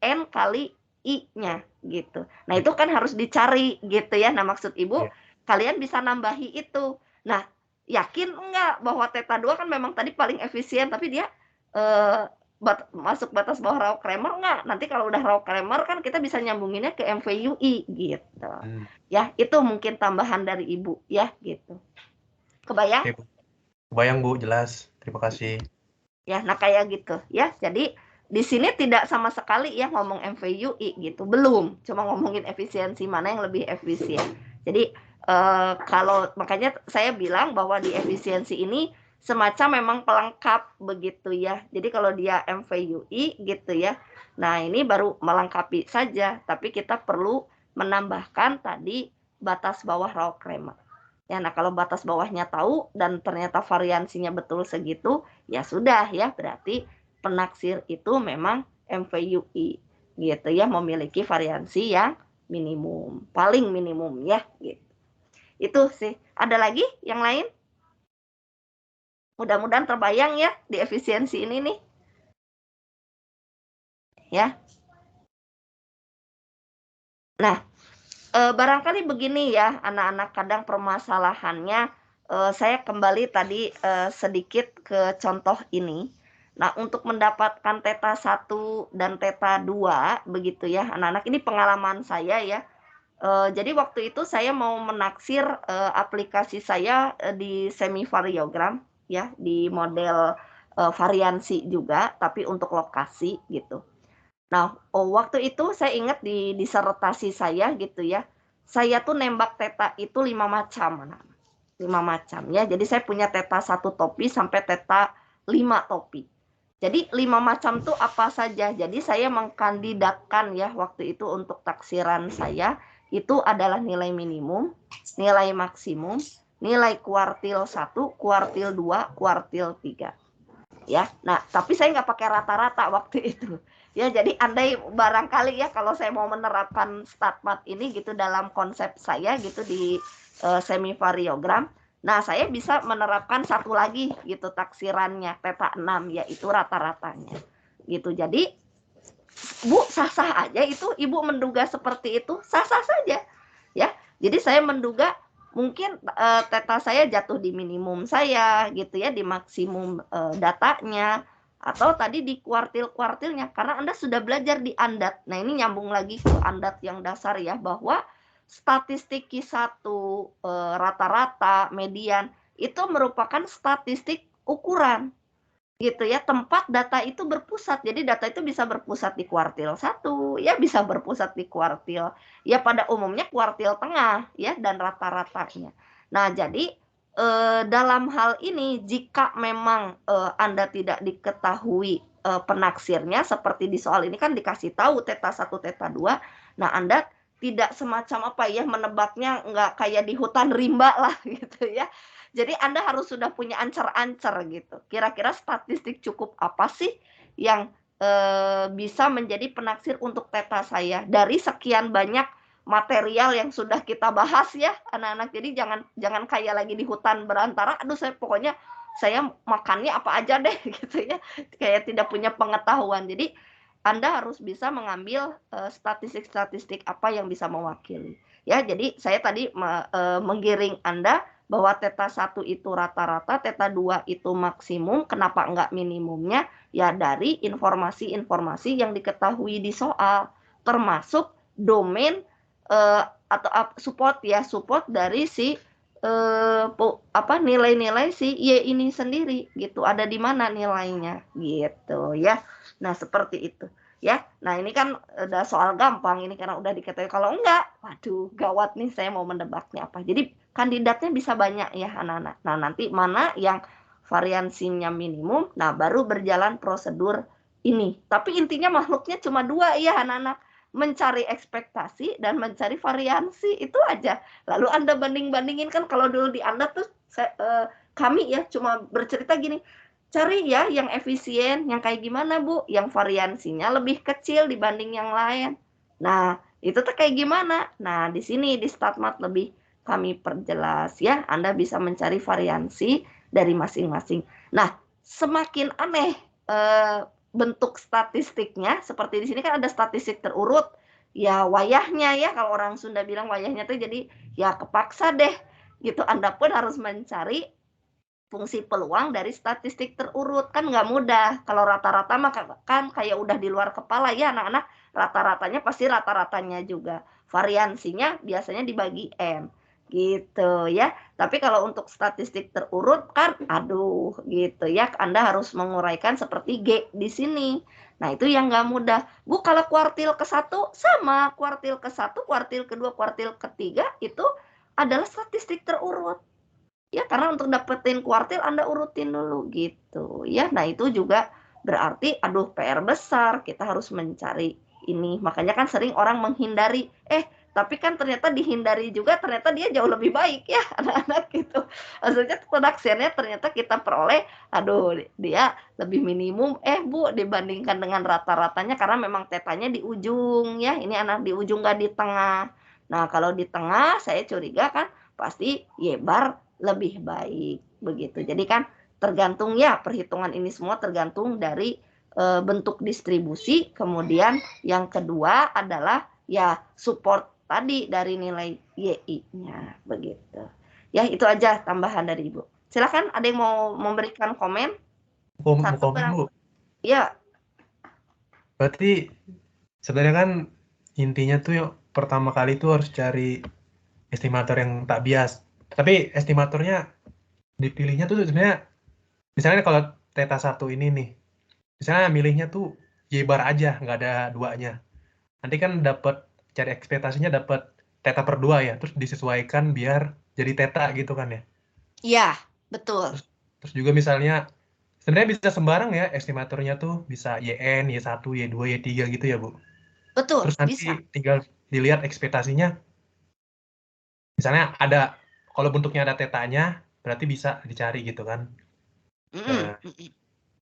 N kali I-nya gitu. Nah, itu kan harus dicari gitu ya. Nah, maksud Ibu,
Iya.
kalian bisa nambahi itu. Nah, yakin enggak bahwa theta 2 kan memang tadi paling efisien, tapi dia masuk batas bawah Rao-Kramer enggak? Nanti kalau udah Rao-Kramer kan kita bisa nyambunginnya ke MVUI gitu.
Hmm.
Ya, itu mungkin tambahan dari Ibu ya gitu. Kebayang?
Oke, Bu. Kebayang Bu, jelas. Terima kasih.
Ya, nah kayak gitu ya. Jadi di sini tidak sama sekali ya ngomong MVUI gitu, belum. Cuma ngomongin efisiensi mana yang lebih efisien. Jadi kalau makanya saya bilang bahwa di efisiensi ini semacam memang pelengkap begitu ya. Jadi kalau dia MVUI gitu ya. Nah, ini baru melengkapi saja, tapi kita perlu menambahkan tadi batas bawah Rao-Kramer. Ya, nah kalau batas bawahnya tahu dan ternyata variansinya betul segitu, ya sudah ya, berarti penaksir itu memang MVUI gitu ya, memiliki variansi yang minimum, paling minimum ya gitu. Itu sih. Ada lagi yang lain? Mudah-mudahan terbayang ya di efisiensi ini nih. Ya. Nah, barangkali begini ya anak-anak, kadang permasalahannya saya kembali tadi sedikit ke contoh ini. Nah, untuk mendapatkan theta 1 dan theta 2 begitu ya anak-anak, ini pengalaman saya ya. Jadi waktu itu saya mau menaksir aplikasi saya di semivariogram ya, di model variansi juga tapi untuk lokasi gitu. Nah, waktu itu saya ingat di disertasi saya gitu ya, saya tuh nembak theta itu 5 macam, 5 macam ya. Jadi saya punya theta 1 topi sampai theta 5 topi. Jadi 5 macam tuh apa saja? Jadi saya mengkandidatkan ya waktu itu untuk taksiran saya itu adalah nilai minimum, nilai maksimum, nilai kuartil 1, kuartil 2, kuartil 3. Ya, nah tapi saya nggak pakai rata-rata waktu itu. Ya, jadi andai barangkali ya kalau saya mau menerapkan StatMat ini gitu dalam konsep saya gitu di semivariogram, nah saya bisa menerapkan satu lagi gitu taksirannya theta 6 yaitu rata-ratanya. Gitu. Jadi Bu sah-sah aja itu Ibu menduga seperti itu, sah-sah saja. Ya. Jadi saya menduga mungkin theta saya jatuh di minimum saya gitu ya, di maksimum datanya, atau tadi di kuartil-kuartilnya karena Anda sudah belajar di ANDAT. Nah, ini nyambung lagi ke ANDAT yang dasar ya, bahwa statistik Q1 rata-rata, median itu merupakan statistik ukuran gitu ya, tempat data itu berpusat. Jadi data itu bisa berpusat di kuartil 1, ya bisa berpusat di kuartil ya pada umumnya kuartil tengah ya dan rata-ratanya. Nah, jadi dalam hal ini jika memang Anda tidak diketahui penaksirnya seperti di soal ini kan dikasih tahu theta 1, theta 2. Nah, Anda tidak semacam apa ya menebaknya nggak kayak di hutan rimba lah gitu ya. Jadi Anda harus sudah punya ancer-ancer gitu. Kira-kira statistik cukup apa sih yang bisa menjadi penaksir untuk theta saya dari sekian banyak material yang sudah kita bahas ya anak-anak. Jadi jangan kayak lagi di hutan berantara, aduh saya pokoknya saya makannya apa aja deh gitu ya, kayak tidak punya pengetahuan. Jadi Anda harus bisa mengambil statistik-statistik apa yang bisa mewakili ya. Jadi saya tadi menggiring Anda bahwa theta 1 itu rata-rata, theta 2 itu maksimum. Kenapa enggak minimumnya? Ya dari informasi-informasi yang diketahui di soal, termasuk domain atau support ya, support dari si nilai-nilai si Y ini sendiri gitu. Ada di mana nilainya gitu ya. Nah, seperti itu ya. Nah, ini kan udah soal gampang ini karena udah diketahui. Kalau enggak, waduh, gawat nih saya mau mendebaknya apa. Jadi kandidatnya bisa banyak ya anak-anak. Nah, nanti mana yang variansinya minimum, nah baru berjalan prosedur ini. Tapi intinya makhluknya cuma 2 ya anak-anak, mencari ekspektasi dan mencari variansi, itu aja. Lalu Anda banding-bandingin kan kalau dulu di Anda tuh kami ya cuma bercerita gini, cari ya yang efisien, yang kayak gimana Bu, yang variansinya lebih kecil dibanding yang lain. Nah, itu tuh kayak gimana? Nah, di sini di StatMat lebih kami perjelas ya, Anda bisa mencari variansi dari masing-masing. Nah, semakin aneh bentuk statistiknya, seperti di sini kan ada statistik terurut, ya wayahnya ya, kalau orang Sunda bilang wayahnya tuh jadi ya kepaksa deh gitu. Anda pun harus mencari fungsi peluang dari statistik terurut, kan nggak mudah. Kalau rata-rata mah kan kayak udah di luar kepala ya anak-anak, rata-ratanya pasti rata-ratanya juga. Variansinya biasanya dibagi N gitu ya. Tapi kalau untuk statistik terurut kan aduh gitu ya, Anda harus menguraikan seperti G di sini. Nah, itu yang nggak mudah. Bu, kalau kuartil ke-1 sama, kuartil ke-1, kuartil kedua, kuartil ketiga itu adalah statistik terurut. Ya, karena untuk dapetin kuartil Anda urutin dulu gitu ya. Nah, itu juga berarti aduh PR besar, kita harus mencari ini. Makanya kan sering orang menghindari, tapi kan ternyata dihindari juga ternyata dia jauh lebih baik ya anak-anak gitu. Maksudnya penaksirnya ternyata kita peroleh, aduh dia lebih minimum, Bu dibandingkan dengan rata-ratanya karena memang tetanya di ujung ya. Ini anak di ujung nggak di tengah. Nah, kalau di tengah saya curiga kan pasti Y-bar lebih baik begitu. Jadi kan tergantung ya perhitungan ini semua tergantung dari bentuk distribusi. Kemudian yang kedua adalah ya support tadi dari nilai YI-nya begitu. Ya, itu aja tambahan dari Ibu. Silakan ada yang mau memberikan komen?
Satu komen, Bu.
Ya.
Berarti sebenarnya kan intinya tuh yuk, pertama kali tuh harus cari estimator yang tak bias. Tapi estimatornya dipilihnya tuh sebenarnya misalnya kalau theta 1 ini nih, misalnya milihnya tuh Y bar aja, nggak ada duanya. Nanti kan dapat cari ekspektasinya dapat theta per 2 ya, terus disesuaikan biar jadi theta gitu kan ya.
Iya, betul.
Terus juga misalnya sebenarnya bisa sembarang ya estimatornya tuh bisa YN, Y1, Y2, Y3 gitu ya, Bu.
Betul,
Terus nanti
bisa.
tinggal dilihat ekspektasinya. Misalnya ada kalau bentuknya ada tetanya, berarti bisa dicari gitu kan.
Mm-mm,
Eh,
mm-mm.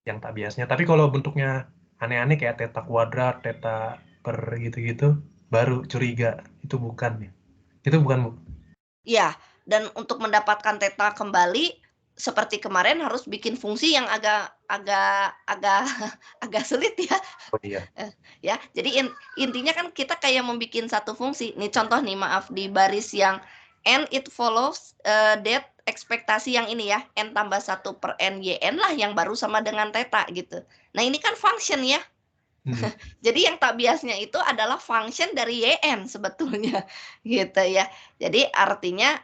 yang tak biasnya. Tapi kalau bentuknya aneh-aneh kayak theta kuadrat, theta per gitu-gitu, baru curiga itu bukan ya. Itu bukan, Bu.
Iya, dan untuk mendapatkan theta kembali seperti kemarin harus bikin fungsi yang agak agak sulit ya.
Oh iya.
Ya, jadi intinya kan kita kayak membuat satu fungsi. Nih contoh nih, maaf, di baris yang n it follows that ekspektasi yang ini ya, n tambah 1 per n yn lah yang baru sama dengan theta gitu. Nah, ini kan function ya.
Hmm.
Jadi yang tak biasnya itu adalah function dari yn sebetulnya gitu ya. Jadi artinya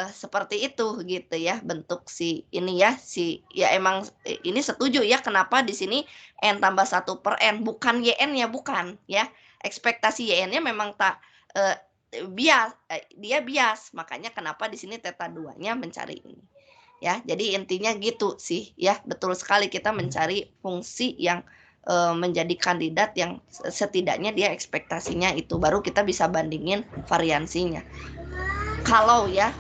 seperti itu gitu ya bentuk si ini ya, ya emang ini setuju ya kenapa di sini n tambah 1 per n bukan yn ya, bukan ya. Ekspektasi yn-nya memang tak bias, dia bias, makanya kenapa di sini theta 2-nya mencari ini. Ya, jadi intinya gitu sih ya, betul sekali kita mencari fungsi yang menjadi kandidat yang setidaknya dia ekspektasinya itu, baru kita bisa bandingin variansinya. Kalau ya,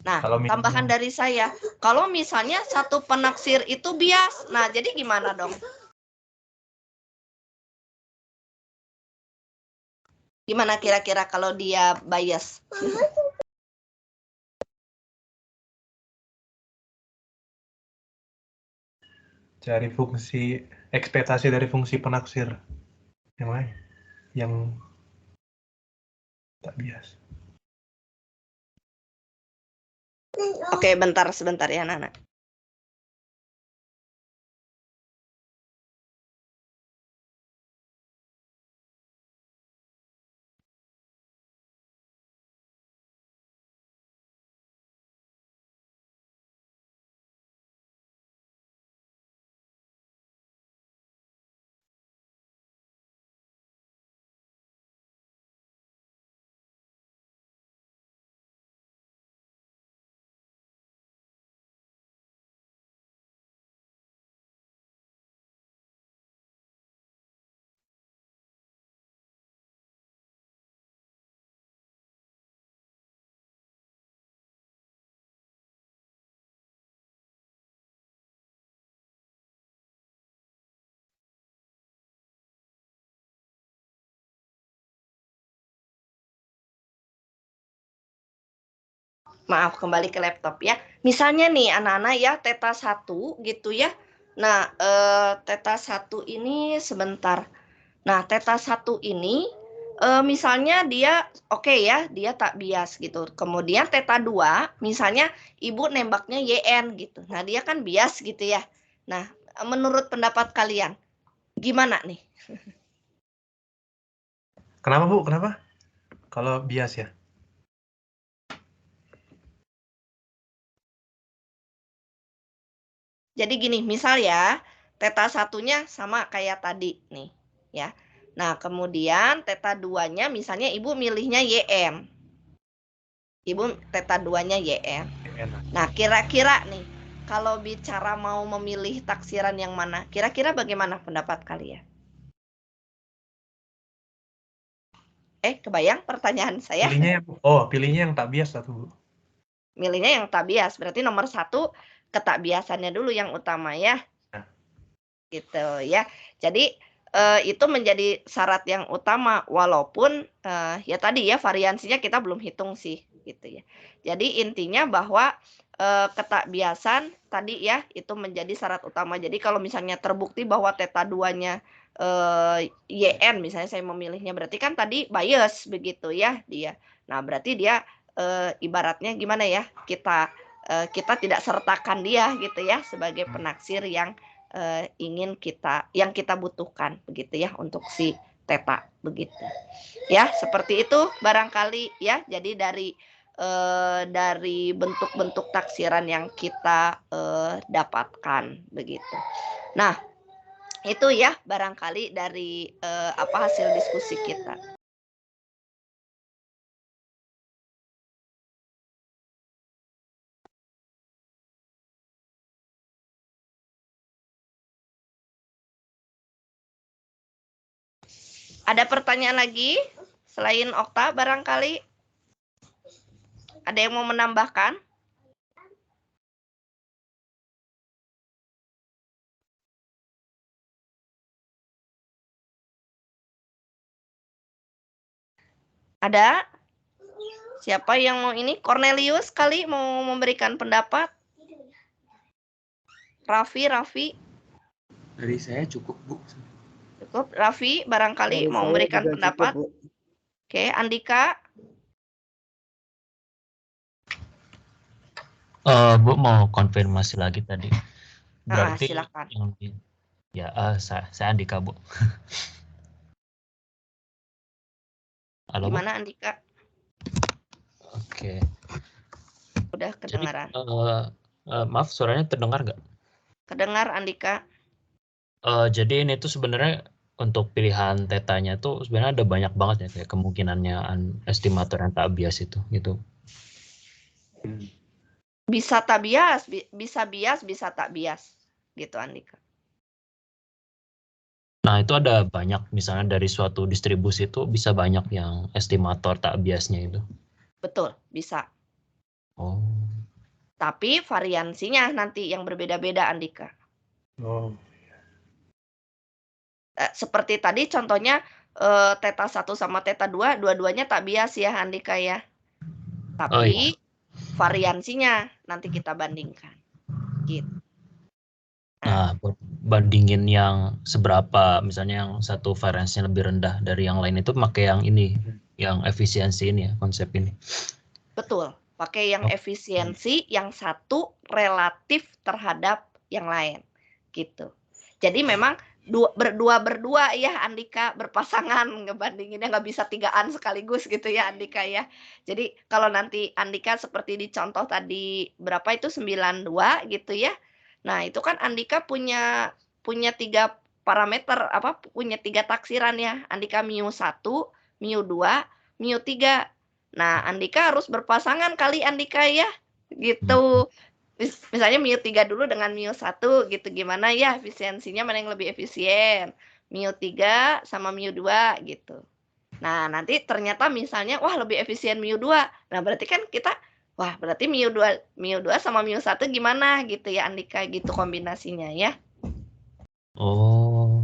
nah tambahan dari saya, kalau misalnya satu penaksir itu bias, nah jadi gimana dong? Gimana kira-kira kalau dia bias?
Cari fungsi ekspektasi dari fungsi penaksir yang lain yang tak bias.
Oke, sebentar ya Nana. Maaf, kembali ke laptop ya. Misalnya nih anak-anak ya, theta 1 gitu ya. Nah, theta 1 ini sebentar. Nah, theta 1 ini misalnya dia oke ya, dia tak bias gitu. Kemudian theta 2, misalnya ibu nembaknya YN gitu. Nah, dia kan bias gitu ya. Nah, menurut pendapat kalian, gimana nih?
Kenapa, Bu? Kenapa? Kalau bias ya?
Jadi gini, misal ya, theta 1-nya sama kayak tadi nih, ya. Nah, kemudian theta 2-nya misalnya ibu milihnya YN. Ibu theta 2-nya YN. Nah, kira-kira nih, kalau bicara mau memilih taksiran yang mana, kira-kira bagaimana pendapat kalian? Kebayang pertanyaan saya?
Pilihnya yang tak bias satu, Bu.
Milihnya yang tak bias, berarti nomor 1 ketakbiasannya dulu yang utama ya.
Nah.
Gitu ya. Jadi itu menjadi syarat yang utama walaupun ya tadi ya variansinya kita belum hitung sih gitu ya. Jadi intinya bahwa ketakbiasan tadi ya itu menjadi syarat utama. Jadi kalau misalnya terbukti bahwa theta 2-nya YN misalnya saya memilihnya berarti kan tadi bias begitu ya dia. Nah, berarti dia ibaratnya gimana ya? Kita tidak sertakan dia gitu ya sebagai penaksir yang yang kita butuhkan begitu ya untuk si theta begitu. Ya, seperti itu barangkali ya. Jadi dari dari bentuk-bentuk taksiran yang kita dapatkan begitu. Nah, itu ya barangkali dari hasil diskusi kita. Ada pertanyaan lagi selain Okta barangkali? Ada yang mau menambahkan? Ada? Siapa yang mau ini? Cornelius kali mau memberikan pendapat? Raffi?
Dari saya cukup, Bu.
Cukup. Raffi barangkali
Dari
mau
saya
memberikan
juga
pendapat?
cukup, Bu.
Oke, Andika?
Bu mau konfirmasi lagi tadi. Berarti
silakan.
Saya Andika, Bu. Halo, Bu?
Gimana Andika?
Oke.
Udah kedengaran.
Jadi, maaf, suaranya terdengar nggak?
Kedengar Andika?
Jadi ini tuh sebenarnya untuk pilihan tetanya tuh sebenarnya ada banyak banget ya kayak kemungkinannya estimator yang tak bias itu gitu.
Bisa tak bias, bisa bias, bisa tak bias. Gitu Andika.
Nah, itu ada banyak, misalnya dari suatu distribusi itu bisa banyak yang estimator tak biasnya itu.
Betul, bisa.
Oh.
Tapi variansinya nanti yang berbeda-beda Andika.
Oh.
Seperti tadi contohnya theta 1 sama theta 2, dua-duanya tak bias ya Andika ya. Tapi variansinya nanti kita bandingkan. Gitu.
Nah, bandingin yang seberapa, misalnya yang satu variansinya lebih rendah dari yang lain itu pakai yang ini, yang efisiensi ini ya, konsep ini.
Betul, pakai yang efisiensi, yang satu relatif terhadap yang lain. Gitu. Jadi memang berdua ya Andika, berpasangan ngebandinginnya, nggak bisa tigaan sekaligus gitu ya Andika ya. Jadi kalau nanti Andika seperti di contoh tadi berapa itu 92 gitu ya. Nah, itu kan Andika punya 3 parameter punya 3 taksiran ya. Andika mu 1, mu 2, mu 3. Nah, Andika harus berpasangan kali Andika ya. Gitu. Misalnya mu 3 dulu dengan mu 1 gitu, gimana ya efisiensinya mana yang lebih efisien, mu 3 sama mu 2 gitu. Nah nanti ternyata misalnya wah lebih efisien mu 2, nah berarti kan kita wah berarti mu 2 sama mu 1 gimana gitu ya Andika, gitu kombinasinya ya.
Oh,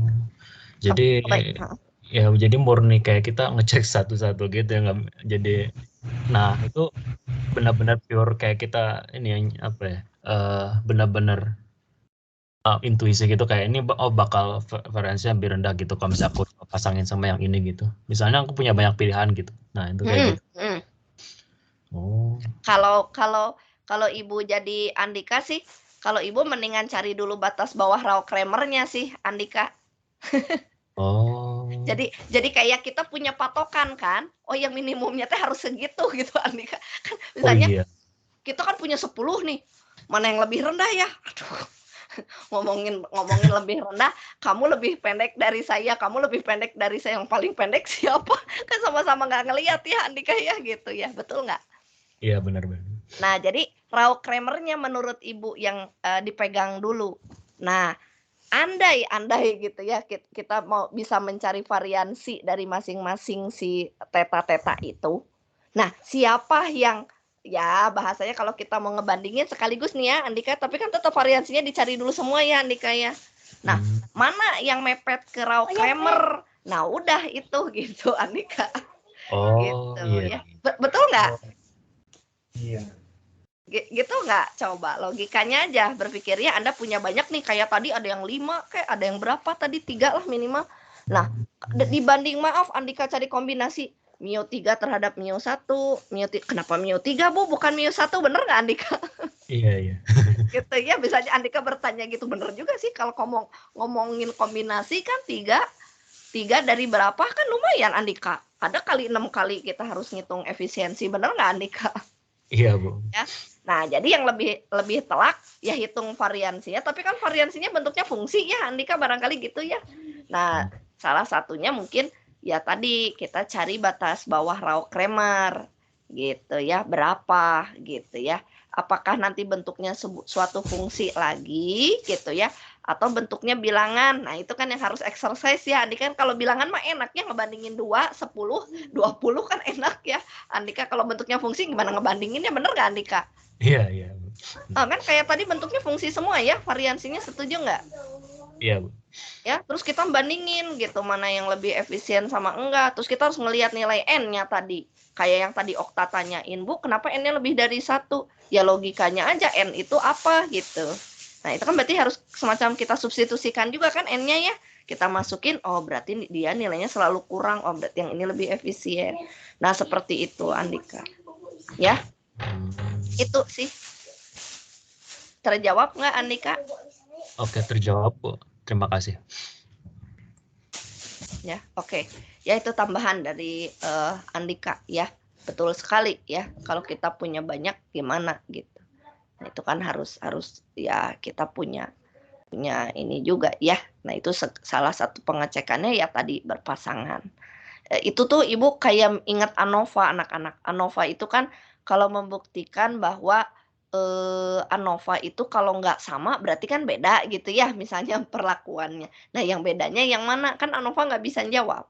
jadi ya jadi murni kayak kita ngecek satu-satu gitu ya, nggak jadi. Nah itu benar-benar pure kayak kita ini yang apa ya, benar-benar intuisi gitu, kayak ini bakal variansinya lebih rendah gitu kalau misalnya aku pasangin sama yang ini gitu. Misalnya aku punya banyak pilihan gitu. Nah itu kayak gitu. Oh.
Kalau ibu jadi Andika sih, kalau ibu mendingan cari dulu batas bawah Rao-Kramernya sih Andika.
Oh.
Jadi kayak kita punya patokan kan, oh yang minimumnya teh harus segitu gitu Andika. Kan misalnya kita kan punya 10 nih, mana yang lebih rendah ya? Aduh, ngomongin lebih rendah, kamu lebih pendek dari saya, kamu lebih pendek dari saya, yang paling pendek siapa? Kan sama-sama nggak ngelihat ya Andika ya gitu ya, betul nggak?
Iya benar-benar.
Nah jadi Rao-Kramernya menurut ibu yang dipegang dulu. Nah andai gitu ya kita mau bisa mencari variansi dari masing-masing si theta itu. Nah siapa yang ya bahasanya kalau kita mau ngebandingin sekaligus nih ya Andika, tapi kan tetap variansinya dicari dulu semua ya Andika ya. Nah mana yang mepet ke Rao-Kramer? Nah udah itu gitu Andika.
Oh
gitu,
iya.
Ya. Betul nggak?
Iya.
Gitu nggak? Coba logikanya aja berpikir ya Anda punya banyak nih, kayak tadi ada yang 5, kayak ada yang berapa tadi 3 lah minimal. Nah dibanding maaf Andika cari kombinasi mu 3 terhadap mu 1, kenapa mu 3 Bu bukan mu 1, bener nggak Andika?
Iya.
Gitu ya, misalnya Andika bertanya gitu, bener juga sih kalau ngomongin kombinasi kan 3 dari berapa kan lumayan Andika. Ada kali 6 kali kita harus ngitung efisiensi, bener nggak Andika?
Iya, Bu.
Ya. Nah, jadi yang lebih telak ya hitung variansinya, tapi kan variansinya bentuknya fungsi ya, Andika barangkali gitu ya. Nah, salah satunya mungkin ya tadi kita cari batas bawah Rao-Kramer gitu ya, berapa gitu ya. Apakah nanti bentuknya suatu fungsi lagi gitu ya, atau bentuknya bilangan. Nah, itu kan yang harus exercise ya. Andika kan kalau bilangan mah enaknya ngebandingin 2, 10, 20 kan enak ya. Andika kalau bentuknya fungsi gimana ngebandinginnya, bener nggak Andika?
Iya, iya.
Oh, kan kayak tadi bentuknya fungsi semua ya, variansinya setuju nggak?
Iya, Bu.
Ya, terus kita bandingin gitu, mana yang lebih efisien sama enggak. Terus kita harus ngelihat nilai N-nya tadi. Kayak yang tadi Okta tanyain, Bu, kenapa N-nya lebih dari 1? Ya logikanya aja N itu apa gitu. Nah, itu kan berarti harus semacam kita substitusikan juga kan N-nya ya. Kita masukin, oh berarti dia nilainya selalu kurang, oh berarti yang ini lebih efisien. Nah, seperti itu Andika. Ya, itu sih. Terjawab nggak Andika?
Oke, terjawab, Bu. Terima kasih.
Ya, oke. Ya itu tambahan dari Andika ya. Betul sekali ya. Kalau kita punya banyak gimana gitu. Nah, itu kan harus ya kita punya ini juga ya. Nah, itu salah satu pengecekannya ya tadi berpasangan. Itu tuh Ibu kayak ingat ANOVA anak-anak. ANOVA itu kan kalau membuktikan bahwa ANOVA itu kalau nggak sama berarti kan beda gitu ya, misalnya perlakuannya. Nah, yang bedanya yang mana? Kan ANOVA nggak bisa jawab.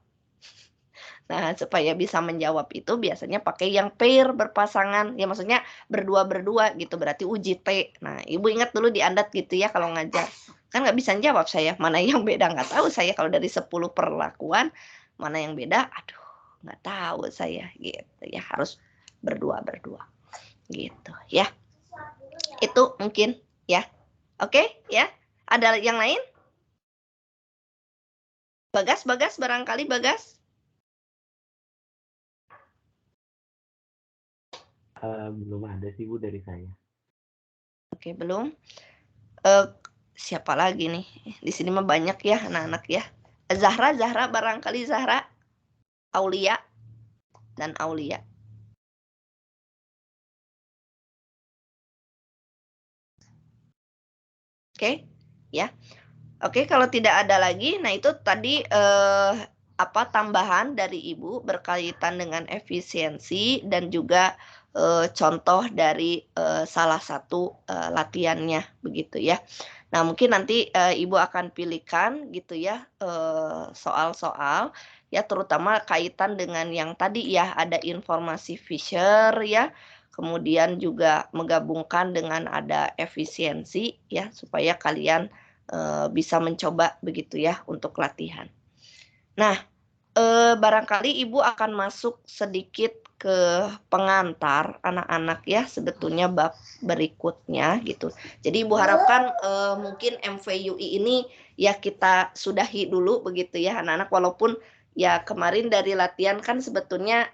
Nah, supaya bisa menjawab itu biasanya pakai yang pair berpasangan. Ya maksudnya berdua-berdua gitu, berarti uji T. Nah, Ibu ingat dulu di Andat gitu ya kalau ngajar. Kan nggak bisa jawab saya, mana yang beda nggak tahu saya kalau dari 10 perlakuan, mana yang beda, aduh nggak tahu saya gitu ya, harus berdua-berdua gitu ya. Itu mungkin ya. Oke ya. Ada yang lain? Bagas barangkali Bagas.
Belum ada sih Bu dari saya.
Oke, belum. Siapa lagi nih? Di sini mah banyak ya anak-anak ya. Zahra barangkali Zahra, Aulia dan Aulia. Oke, ya. Oke, kalau tidak ada lagi, nah itu tadi tambahan dari Ibu berkaitan dengan efisiensi dan juga contoh dari salah satu latihannya begitu ya. Nah, mungkin nanti Ibu akan pilihkan gitu ya soal-soal ya, terutama kaitan dengan yang tadi ya, ada informasi Fisher ya, kemudian juga menggabungkan dengan ada efisiensi ya, supaya kalian bisa mencoba begitu ya untuk latihan. Nah, barangkali Ibu akan masuk sedikit ke pengantar anak-anak ya, sebetulnya bab berikutnya gitu. Jadi Ibu harapkan mungkin MVUI ini ya kita sudahi dulu begitu ya anak-anak, walaupun ya kemarin dari latihan kan sebetulnya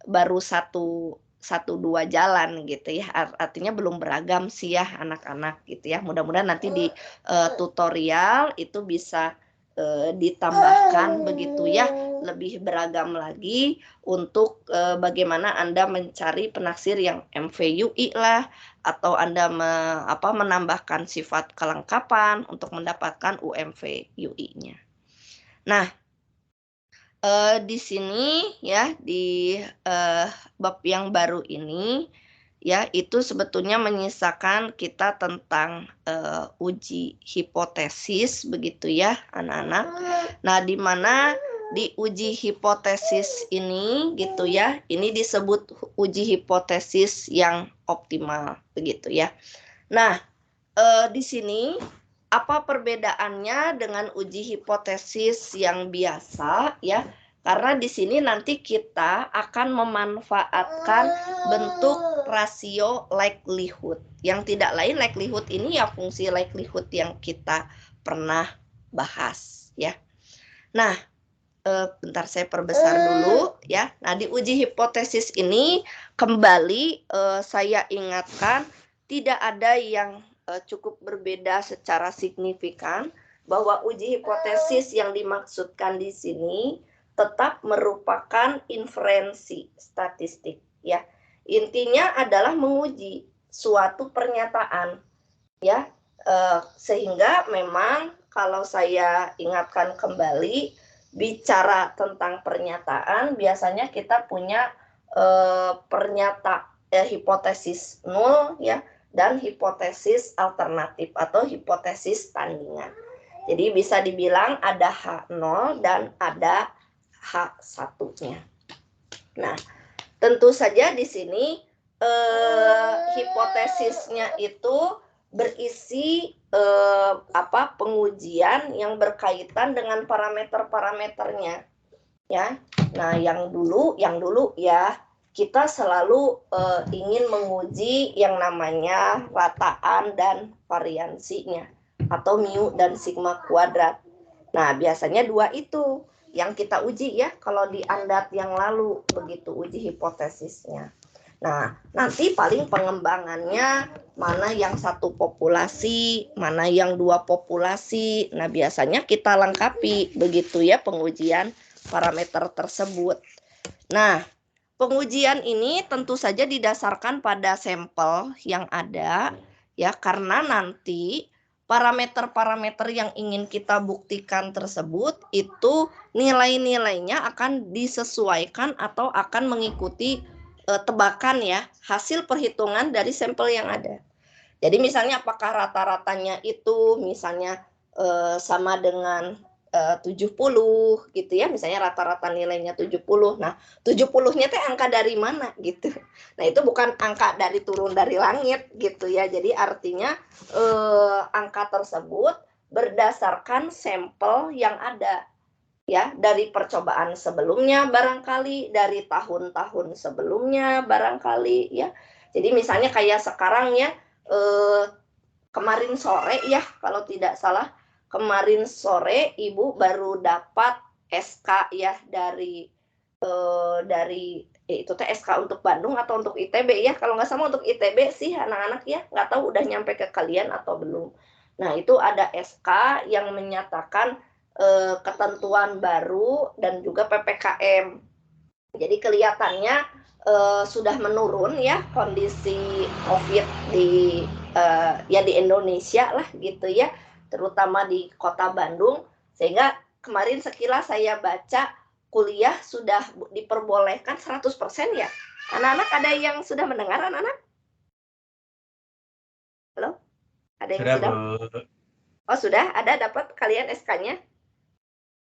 baru satu dua jalan gitu ya, artinya belum beragam sih ya anak-anak gitu ya. Mudah-mudahan nanti di tutorial itu bisa ditambahkan begitu ya, lebih beragam lagi untuk bagaimana Anda mencari penaksir yang MVUI lah, atau Anda menambahkan sifat kelengkapan untuk mendapatkan UMVUI-nya. Nah, di sini ya di bab yang baru ini ya, itu sebetulnya menyisakan kita tentang uji hipotesis begitu ya anak-anak. Nah, di mana di uji hipotesis ini gitu ya, ini disebut uji hipotesis yang optimal begitu ya. Nah, di sini apa perbedaannya dengan uji hipotesis yang biasa ya? Karena di sini nanti kita akan memanfaatkan bentuk rasio likelihood. Yang tidak lain, likelihood ini ya fungsi likelihood yang kita pernah bahas ya. Nah, bentar saya perbesar dulu ya. Nah, di uji hipotesis ini kembali saya ingatkan, tidak ada yang cukup berbeda secara signifikan, bahwa uji hipotesis yang dimaksudkan di sini tetap merupakan inferensi statistik ya. intinya adalah menguji suatu pernyataan, ya. Sehingga memang kalau saya ingatkan kembali, bicara tentang pernyataan, biasanya kita punya hipotesis nul, ya, dan hipotesis alternatif atau hipotesis tandingan. Jadi bisa dibilang ada H0 dan ada H1-nya. Nah, tentu saja di sini hipotesisnya itu berisi pengujian yang berkaitan dengan parameter-parameternya, ya. Nah, yang dulu ya, kita selalu ingin menguji yang namanya rataan dan variansinya atau mu dan sigma kuadrat. Nah, biasanya dua itu yang kita uji, ya, kalau di Andat yang lalu begitu uji hipotesisnya. Nah, nanti paling pengembangannya mana yang satu populasi, mana yang dua populasi. Nah, biasanya kita lengkapi begitu, ya, pengujian parameter tersebut. Nah, pengujian ini tentu saja didasarkan pada sampel yang ada, ya, karena nanti parameter-parameter yang ingin kita buktikan tersebut itu nilai-nilainya akan disesuaikan atau akan mengikuti tebakan, ya, hasil perhitungan dari sampel yang ada. Jadi misalnya apakah rata-ratanya itu misalnya sama dengan 70 gitu, ya, misalnya rata-rata nilainya 70. Nah, 70-nya teh angka dari mana gitu. Nah, itu bukan angka dari turun dari langit gitu, ya. Jadi artinya angka tersebut berdasarkan sampel yang ada, ya, dari percobaan sebelumnya barangkali, dari tahun-tahun sebelumnya barangkali, ya. Jadi misalnya kayak sekarang, ya, kemarin sore, ya, kalau tidak salah kemarin sore Ibu baru dapat SK, ya, dari itu teh SK untuk Bandung atau untuk ITB, ya. Kalau nggak sama untuk ITB sih anak-anak, ya, nggak tahu udah nyampe ke kalian atau belum. Nah, itu ada SK yang menyatakan ketentuan baru dan juga PPKM. Jadi kelihatannya sudah menurun, ya, kondisi COVID di Indonesia lah gitu, ya, terutama di Kota Bandung, sehingga kemarin sekilas saya baca kuliah sudah diperbolehkan 100%, ya. Anak-anak ada yang sudah mendengar, anak-anak? Halo? Ada yang sudah? Oh, sudah? Ada dapat kalian SK-nya?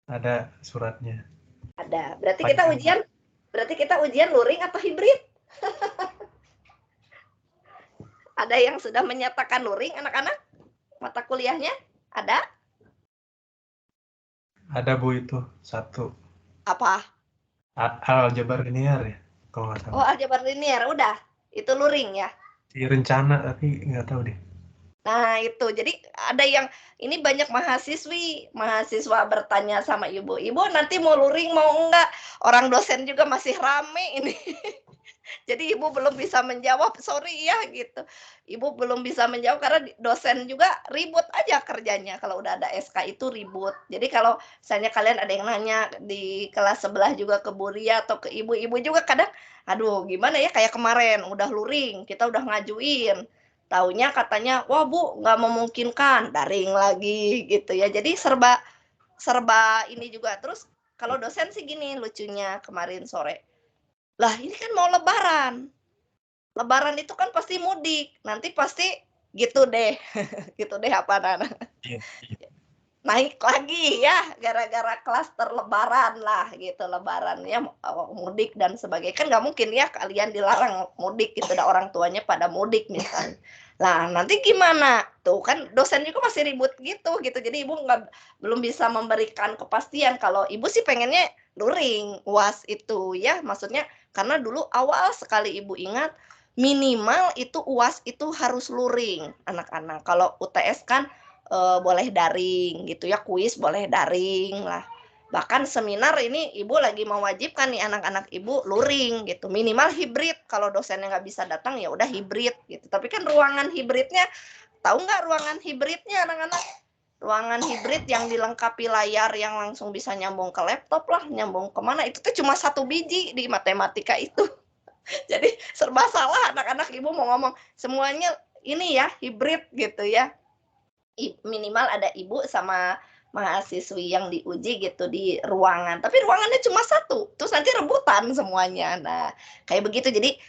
Ada suratnya.
Ada. Berarti kita ujian luring atau hibrid? Ada yang sudah menyatakan luring, anak-anak? Mata kuliahnya? Ada?
Ada, Bu, itu satu.
Apa?
Aljabar linear, ya, kalau nggak salah.
Oh, aljabar linear, udah. Itu luring, ya?
Rencana, tapi nggak tahu deh.
Nah, itu. Jadi ada yang, ini banyak mahasiswa bertanya sama Ibu, Ibu nanti mau luring mau enggak? Orang dosen juga masih rame ini. Jadi Ibu belum bisa menjawab, sorry, ya, gitu. Ibu belum bisa menjawab karena dosen juga ribut aja kerjanya. Kalau udah ada SK itu ribut. Jadi kalau misalnya kalian ada yang nanya di kelas sebelah juga ke Bu Ria atau ke Ibu juga kadang, aduh gimana ya, kayak kemarin udah luring, kita udah ngajuin. Taunya katanya, wah Bu, nggak memungkinkan, daring lagi gitu, ya. Jadi serba ini juga. Terus kalau dosen sih gini lucunya kemarin sore. Lah, ini kan mau lebaran. Lebaran itu kan pasti mudik. Nanti pasti gitu deh. Gitu deh apa Nana?
Iya.
Naik lagi, ya, gara-gara klaster lebaran lah gitu, lebarannya mudik dan sebagainya. Kan nggak mungkin, ya, kalian dilarang mudik gitu, ada orang tuanya pada mudik misalnya. Lah, nanti gimana? Tuh kan dosen juga masih ribut gitu. Jadi Ibu belum bisa memberikan kepastian. Kalau Ibu sih pengennya luring UAS itu, ya, maksudnya karena dulu awal sekali Ibu ingat minimal itu UAS itu harus luring anak-anak. Kalau UTS kan boleh daring gitu, ya, kuis boleh daring lah. Bahkan seminar ini Ibu lagi mewajibkan nih anak-anak Ibu luring gitu, minimal hibrid. Kalau dosennya nggak bisa datang ya udah hibrid gitu. Tapi kan ruangan hibridnya, tahu nggak ruangan hibridnya anak-anak? Ruangan hibrid yang dilengkapi layar yang langsung bisa nyambung ke laptop lah, nyambung kemana, itu tuh cuma 1 biji di matematika itu. Jadi serba salah anak-anak ibu mau ngomong semuanya ini ya hibrid gitu ya. Minimal ada ibu sama mahasiswi yang diuji gitu di ruangan. Tapi ruangannya cuma satu, terus nanti rebutan semuanya. Nah, kayak begitu. Jadi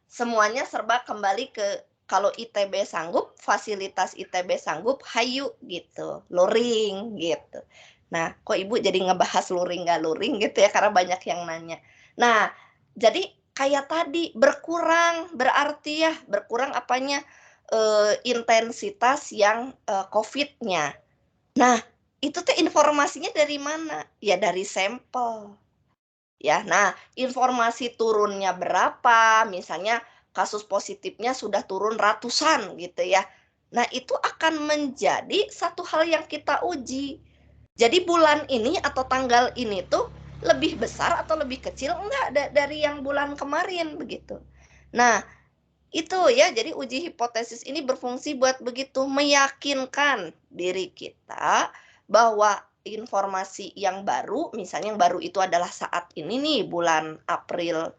semuanya serba kembali ke kalau ITB sanggup, fasilitas ITB sanggup, hayu gitu, luring gitu. Nah, kok ibu jadi ngebahas luring nggak luring gitu ya, karena banyak yang nanya. Nah, jadi kayak tadi berkurang, berarti ya berkurang apanya? Intensitas yang COVID-nya. Nah, itu tuh informasinya dari mana? Ya dari sampel. Ya, nah informasi turunnya berapa, misalnya kasus positifnya sudah turun ratusan gitu ya. Nah, itu akan menjadi satu hal yang kita uji. Jadi bulan ini atau tanggal ini tuh lebih besar atau lebih kecil enggak dari yang bulan kemarin begitu. Nah, itu ya, jadi uji hipotesis ini berfungsi buat begitu, meyakinkan diri kita bahwa informasi yang baru, misalnya yang baru itu adalah saat ini nih bulan April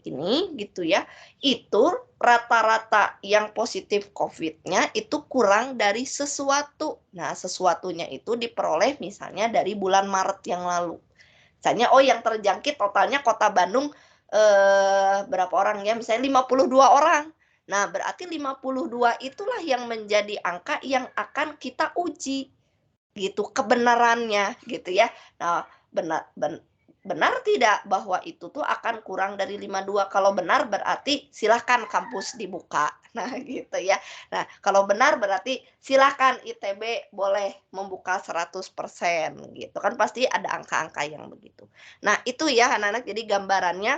ini gitu ya, itu rata-rata yang positif COVID-nya itu kurang dari sesuatu. Nah, sesuatunya itu diperoleh misalnya dari bulan Maret yang lalu. Misalnya, yang terjangkit totalnya Kota Bandung berapa orang ya, misalnya 52 orang. Nah, berarti 52 itulah yang menjadi angka yang akan kita uji gitu kebenarannya gitu ya. Nah, benar tidak bahwa itu tuh akan kurang dari 52? Kalau benar berarti silahkan kampus dibuka. Nah, gitu ya. Nah, kalau benar berarti silahkan ITB boleh membuka 100% gitu kan, pasti ada angka-angka yang begitu. Nah, itu ya anak-anak, jadi gambarannya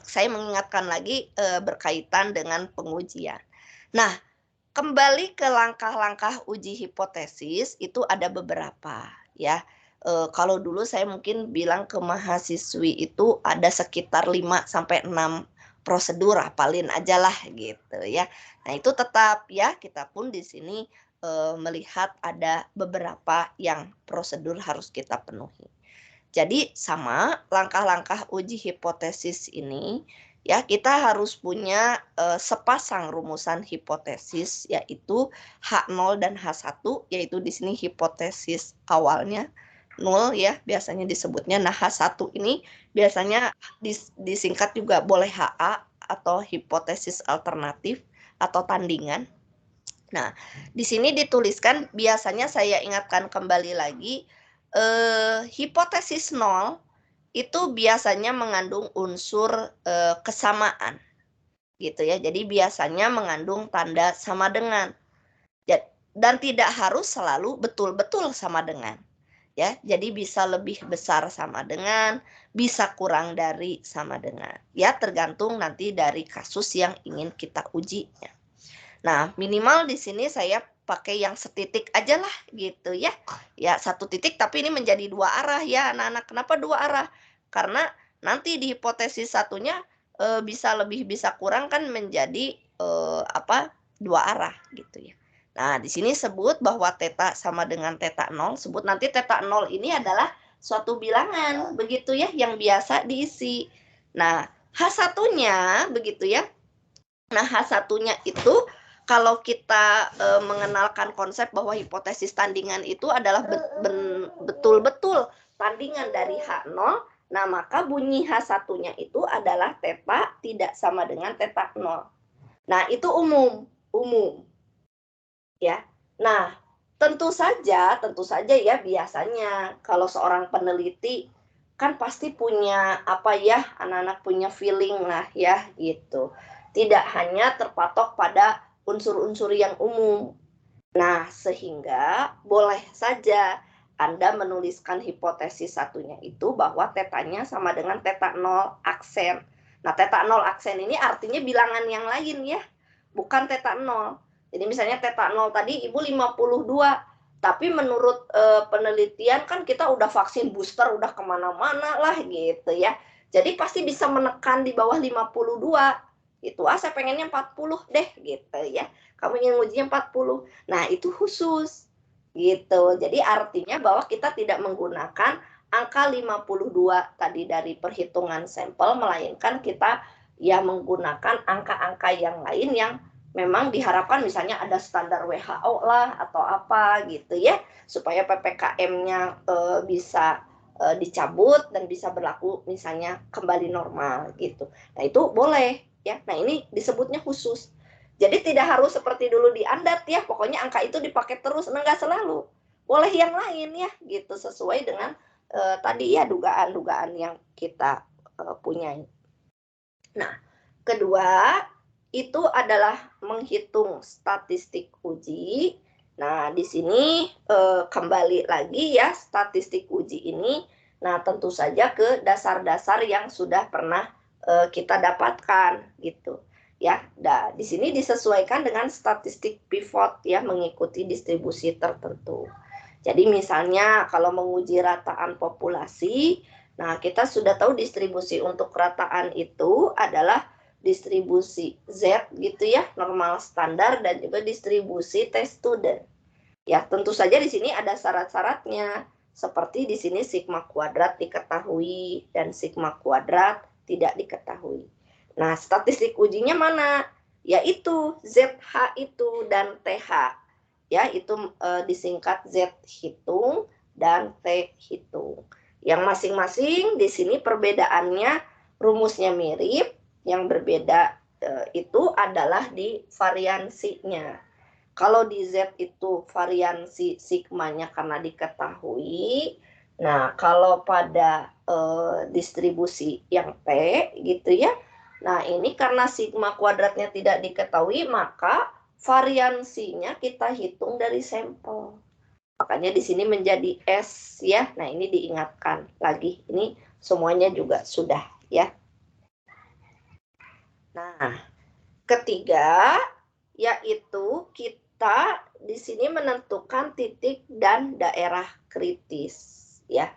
saya mengingatkan lagi berkaitan dengan pengujian. Nah, kembali ke langkah-langkah uji hipotesis itu ada beberapa ya. Kalau dulu saya mungkin bilang ke mahasiswi itu ada sekitar 5 sampai 6 prosedur, hafalin aja lah gitu ya. Nah, itu tetap ya, kita pun di sini melihat ada beberapa yang prosedur harus kita penuhi. Jadi sama langkah-langkah uji hipotesis ini ya, kita harus punya sepasang rumusan hipotesis, yaitu H0 dan H1, yaitu di sini hipotesis awalnya 0 ya, biasanya disebutnya. Nah, H1 ini biasanya disingkat juga boleh HA atau hipotesis alternatif atau tandingan. Nah, di sini dituliskan, biasanya saya ingatkan kembali lagi, hipotesis 0 itu biasanya mengandung unsur kesamaan gitu ya. Jadi biasanya mengandung tanda sama dengan, dan tidak harus selalu betul-betul sama dengan ya. Jadi bisa lebih besar sama dengan, bisa kurang dari sama dengan ya, tergantung nanti dari kasus yang ingin kita ujinya. Nah, minimal di sini saya pakai yang setitik aja lah gitu ya. Ya, satu titik tapi ini menjadi dua arah ya anak-anak. Kenapa dua arah? Karena nanti di hipotesis satunya bisa lebih bisa kurang kan menjadi dua arah gitu ya. Nah, di sini sebut bahwa theta sama dengan theta 0, sebut nanti theta 0 ini adalah suatu bilangan begitu ya yang biasa diisi. Nah, H1-nya begitu ya. Nah, H1-nya itu kalau kita mengenalkan konsep bahwa hipotesis tandingan itu adalah betul-betul tandingan dari H0, nah maka bunyi H1-nya itu adalah theta tidak sama dengan theta 0. Nah, itu umum ya. Nah, tentu saja ya, biasanya kalau seorang peneliti kan pasti punya apa ya, anak-anak punya feeling lah ya gitu. Tidak hanya terpatok pada unsur-unsur yang umum. Nah, sehingga boleh saja Anda menuliskan hipotesis satunya itu bahwa tetanya sama dengan theta 0 aksen. Nah, theta 0 aksen ini artinya bilangan yang lain ya, bukan theta 0. Jadi misalnya theta 0 tadi Ibu 52, tapi menurut penelitian kan kita udah vaksin booster, udah kemana-mana lah gitu ya. Jadi pasti bisa menekan di bawah 52. Itu saya pengennya 40 deh gitu ya. Kamu ingin ujinya 40. Nah, itu khusus gitu. Jadi artinya bahwa kita tidak menggunakan angka 52 tadi dari perhitungan sampel, melainkan kita ya menggunakan angka-angka yang lain yang memang diharapkan, misalnya ada standar WHO lah atau apa gitu ya, supaya PPKM-nya bisa dicabut dan bisa berlaku misalnya kembali normal gitu. Nah itu boleh ya. Nah ini disebutnya khusus. Jadi tidak harus seperti dulu diandat ya, pokoknya angka itu dipakai terus, enggak selalu. Boleh yang lain ya gitu, sesuai dengan tadi ya dugaan-dugaan yang kita punyai. Nah, kedua itu adalah menghitung statistik uji. Nah, di sini kembali lagi ya statistik uji ini. Nah, tentu saja ke dasar-dasar yang sudah pernah kita dapatkan gitu. Ya, di sini disesuaikan dengan statistik pivot ya, mengikuti distribusi tertentu. Jadi misalnya kalau menguji rataan populasi, nah kita sudah tahu distribusi untuk rataan itu adalah distribusi Z gitu ya, normal standar, dan juga distribusi test student. Ya, tentu saja di sini ada syarat-syaratnya. Seperti di sini sigma kuadrat diketahui dan sigma kuadrat tidak diketahui. Nah, statistik ujinya mana? Yaitu ZH itu dan TH. Ya, itu disingkat Z hitung dan T hitung. Yang masing-masing di sini perbedaannya rumusnya mirip, yang berbeda itu adalah di variansinya. Kalau di Z itu variansi sigmanya karena diketahui. Nah, kalau pada distribusi yang T gitu ya. Nah, ini karena sigma kuadratnya tidak diketahui, maka variansinya kita hitung dari sampel. Makanya di sini menjadi S ya. Nah, ini diingatkan lagi. Ini semuanya juga sudah ya. Nah, ketiga yaitu kita di sini menentukan titik dan daerah kritis ya.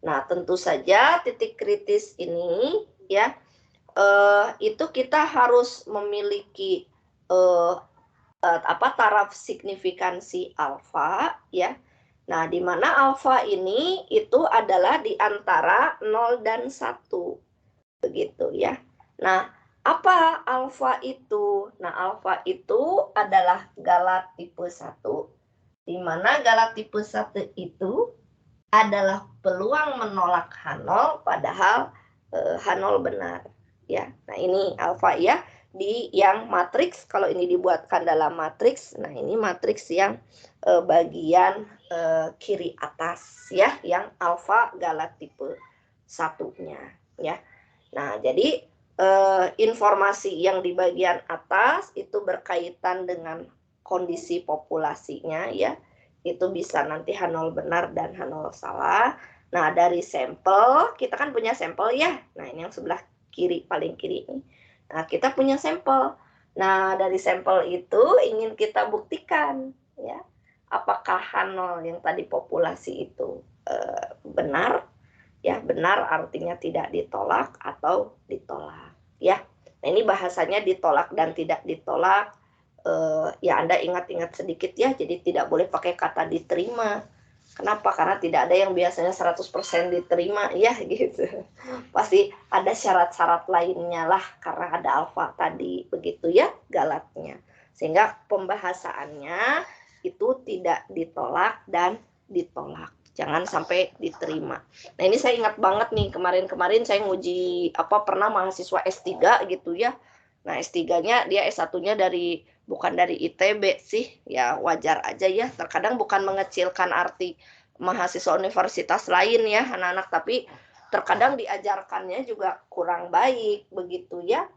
Nah, tentu saja titik kritis ini ya itu kita harus memiliki taraf signifikansi alfa ya. Nah, di mana alfa ini itu adalah di antara 0 dan 1. Begitu ya. Nah, apa alfa itu? Nah, alfa itu adalah Galat tipe 1, di mana Galat tipe 1 itu adalah peluang menolak H0 padahal H0 benar. Ya, nah ini alfa ya, di yang matriks. Kalau ini dibuatkan dalam matriks, nah ini matriks yang bagian kiri atas ya, yang alfa Galat tipe 1-nya ya. Nah, jadi informasi yang di bagian atas itu berkaitan dengan kondisi populasinya ya. Itu bisa nanti H0 benar dan H0 salah. Nah, dari sampel, kita kan punya sampel ya. Nah, ini yang sebelah kiri, paling kiri ini. Nah, kita punya sampel. Nah, dari sampel itu ingin kita buktikan ya, apakah H0 yang tadi populasi itu benar. Ya, benar artinya tidak ditolak atau ditolak ya. Nah, ini bahasanya ditolak dan tidak ditolak. Ya, Anda ingat-ingat sedikit ya, jadi tidak boleh pakai kata diterima. Kenapa? Karena tidak ada yang biasanya 100% diterima ya gitu. Pasti ada syarat-syarat lainnya lah, karena ada alfa tadi begitu ya Galatnya. Sehingga pembahasannya itu tidak ditolak dan ditolak. Jangan sampai diterima. Nah, ini saya ingat banget nih, kemarin-kemarin saya nguji pernah mahasiswa S3 gitu ya. Nah, S3-nya dia S1-nya bukan dari ITB sih. Ya, wajar aja ya. Terkadang bukan mengecilkan arti mahasiswa universitas lain ya, anak-anak, tapi terkadang diajarkannya juga kurang baik begitu ya.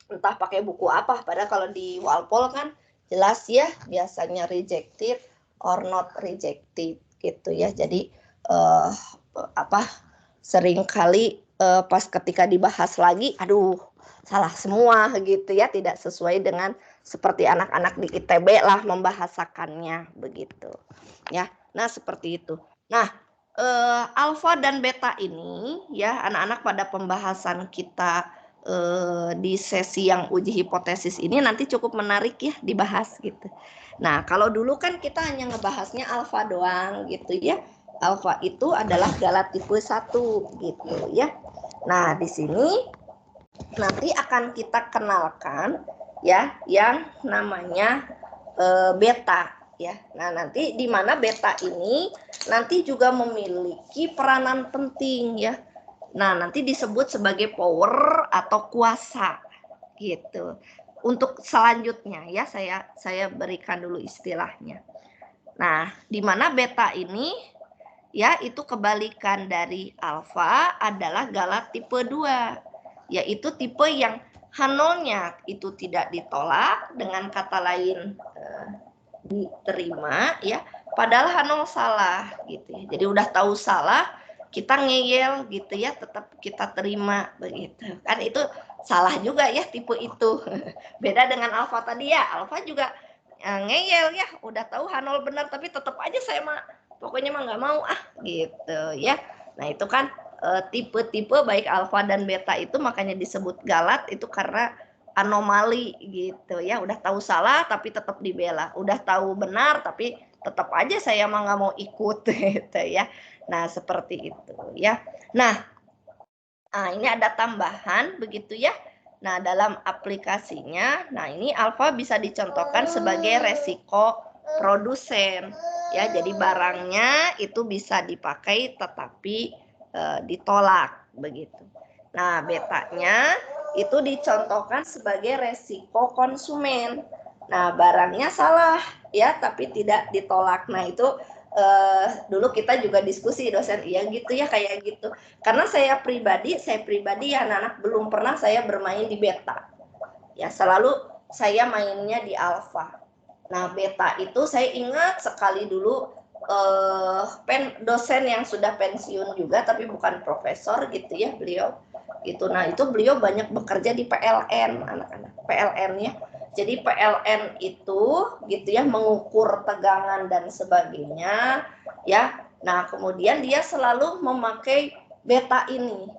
Entah pakai buku apa, padahal kalau di Walpol kan jelas ya, biasanya rejected or not rejected gitu ya. Jadi sering kali pas ketika dibahas lagi, aduh salah semua gitu ya, tidak sesuai dengan seperti anak-anak di ITB lah membahasakannya begitu ya. Nah, seperti itu. Nah, alfa dan beta ini ya, anak-anak, pada pembahasan kita di sesi yang uji hipotesis ini nanti cukup menarik ya dibahas gitu. Nah, kalau dulu kan kita hanya ngebahasnya alfa doang gitu ya. alfa itu adalah galat tipe 1 gitu ya. Nah, di sini nanti akan kita kenalkan ya yang namanya beta ya. Nah, nanti di mana beta ini nanti juga memiliki peranan penting ya. Nah, nanti disebut sebagai power atau kuasa gitu. Untuk selanjutnya ya saya berikan dulu istilahnya. Nah, di mana beta ini ya itu kebalikan dari alfa adalah galat tipe 2, yaitu tipe yang H0-nya itu tidak ditolak, dengan kata lain diterima ya, padahal H0 salah gitu ya. Jadi udah tahu salah, kita ngeyel gitu ya, tetap kita terima begitu. Kan itu salah juga ya tipe itu. Beda dengan alfa tadi ya, alfa juga ngeyel ya, udah tahu H0 benar tapi tetap aja saya mah pokoknya mah nggak mau gitu ya. Nah, itu kan tipe-tipe baik alfa dan beta itu makanya disebut galat itu karena anomali gitu ya. Udah tahu salah tapi tetap dibela, udah tahu benar tapi tetap aja saya mah nggak mau ikut gitu ya. Nah, seperti itu ya. Nah, ini ada tambahan begitu ya. Nah, dalam aplikasinya, nah ini alfa bisa dicontohkan sebagai resiko produsen ya. Jadi barangnya itu bisa dipakai tetapi ditolak begitu. Nah, betanya itu dicontohkan sebagai resiko konsumen. Nah, barangnya salah ya tapi tidak ditolak. Nah, itu dulu kita juga diskusi dosen, iya gitu ya kayak gitu. Karena saya pribadi ya anak-anak belum pernah saya bermain di beta. Ya, selalu saya mainnya di alfa. Nah, beta itu saya ingat sekali dulu dosen yang sudah pensiun juga tapi bukan profesor gitu ya beliau. Itu nah itu beliau banyak bekerja di PLN anak-anak. PLN ya. Jadi PLN itu gitu ya mengukur tegangan dan sebagainya ya. Nah, kemudian dia selalu memakai beta ini.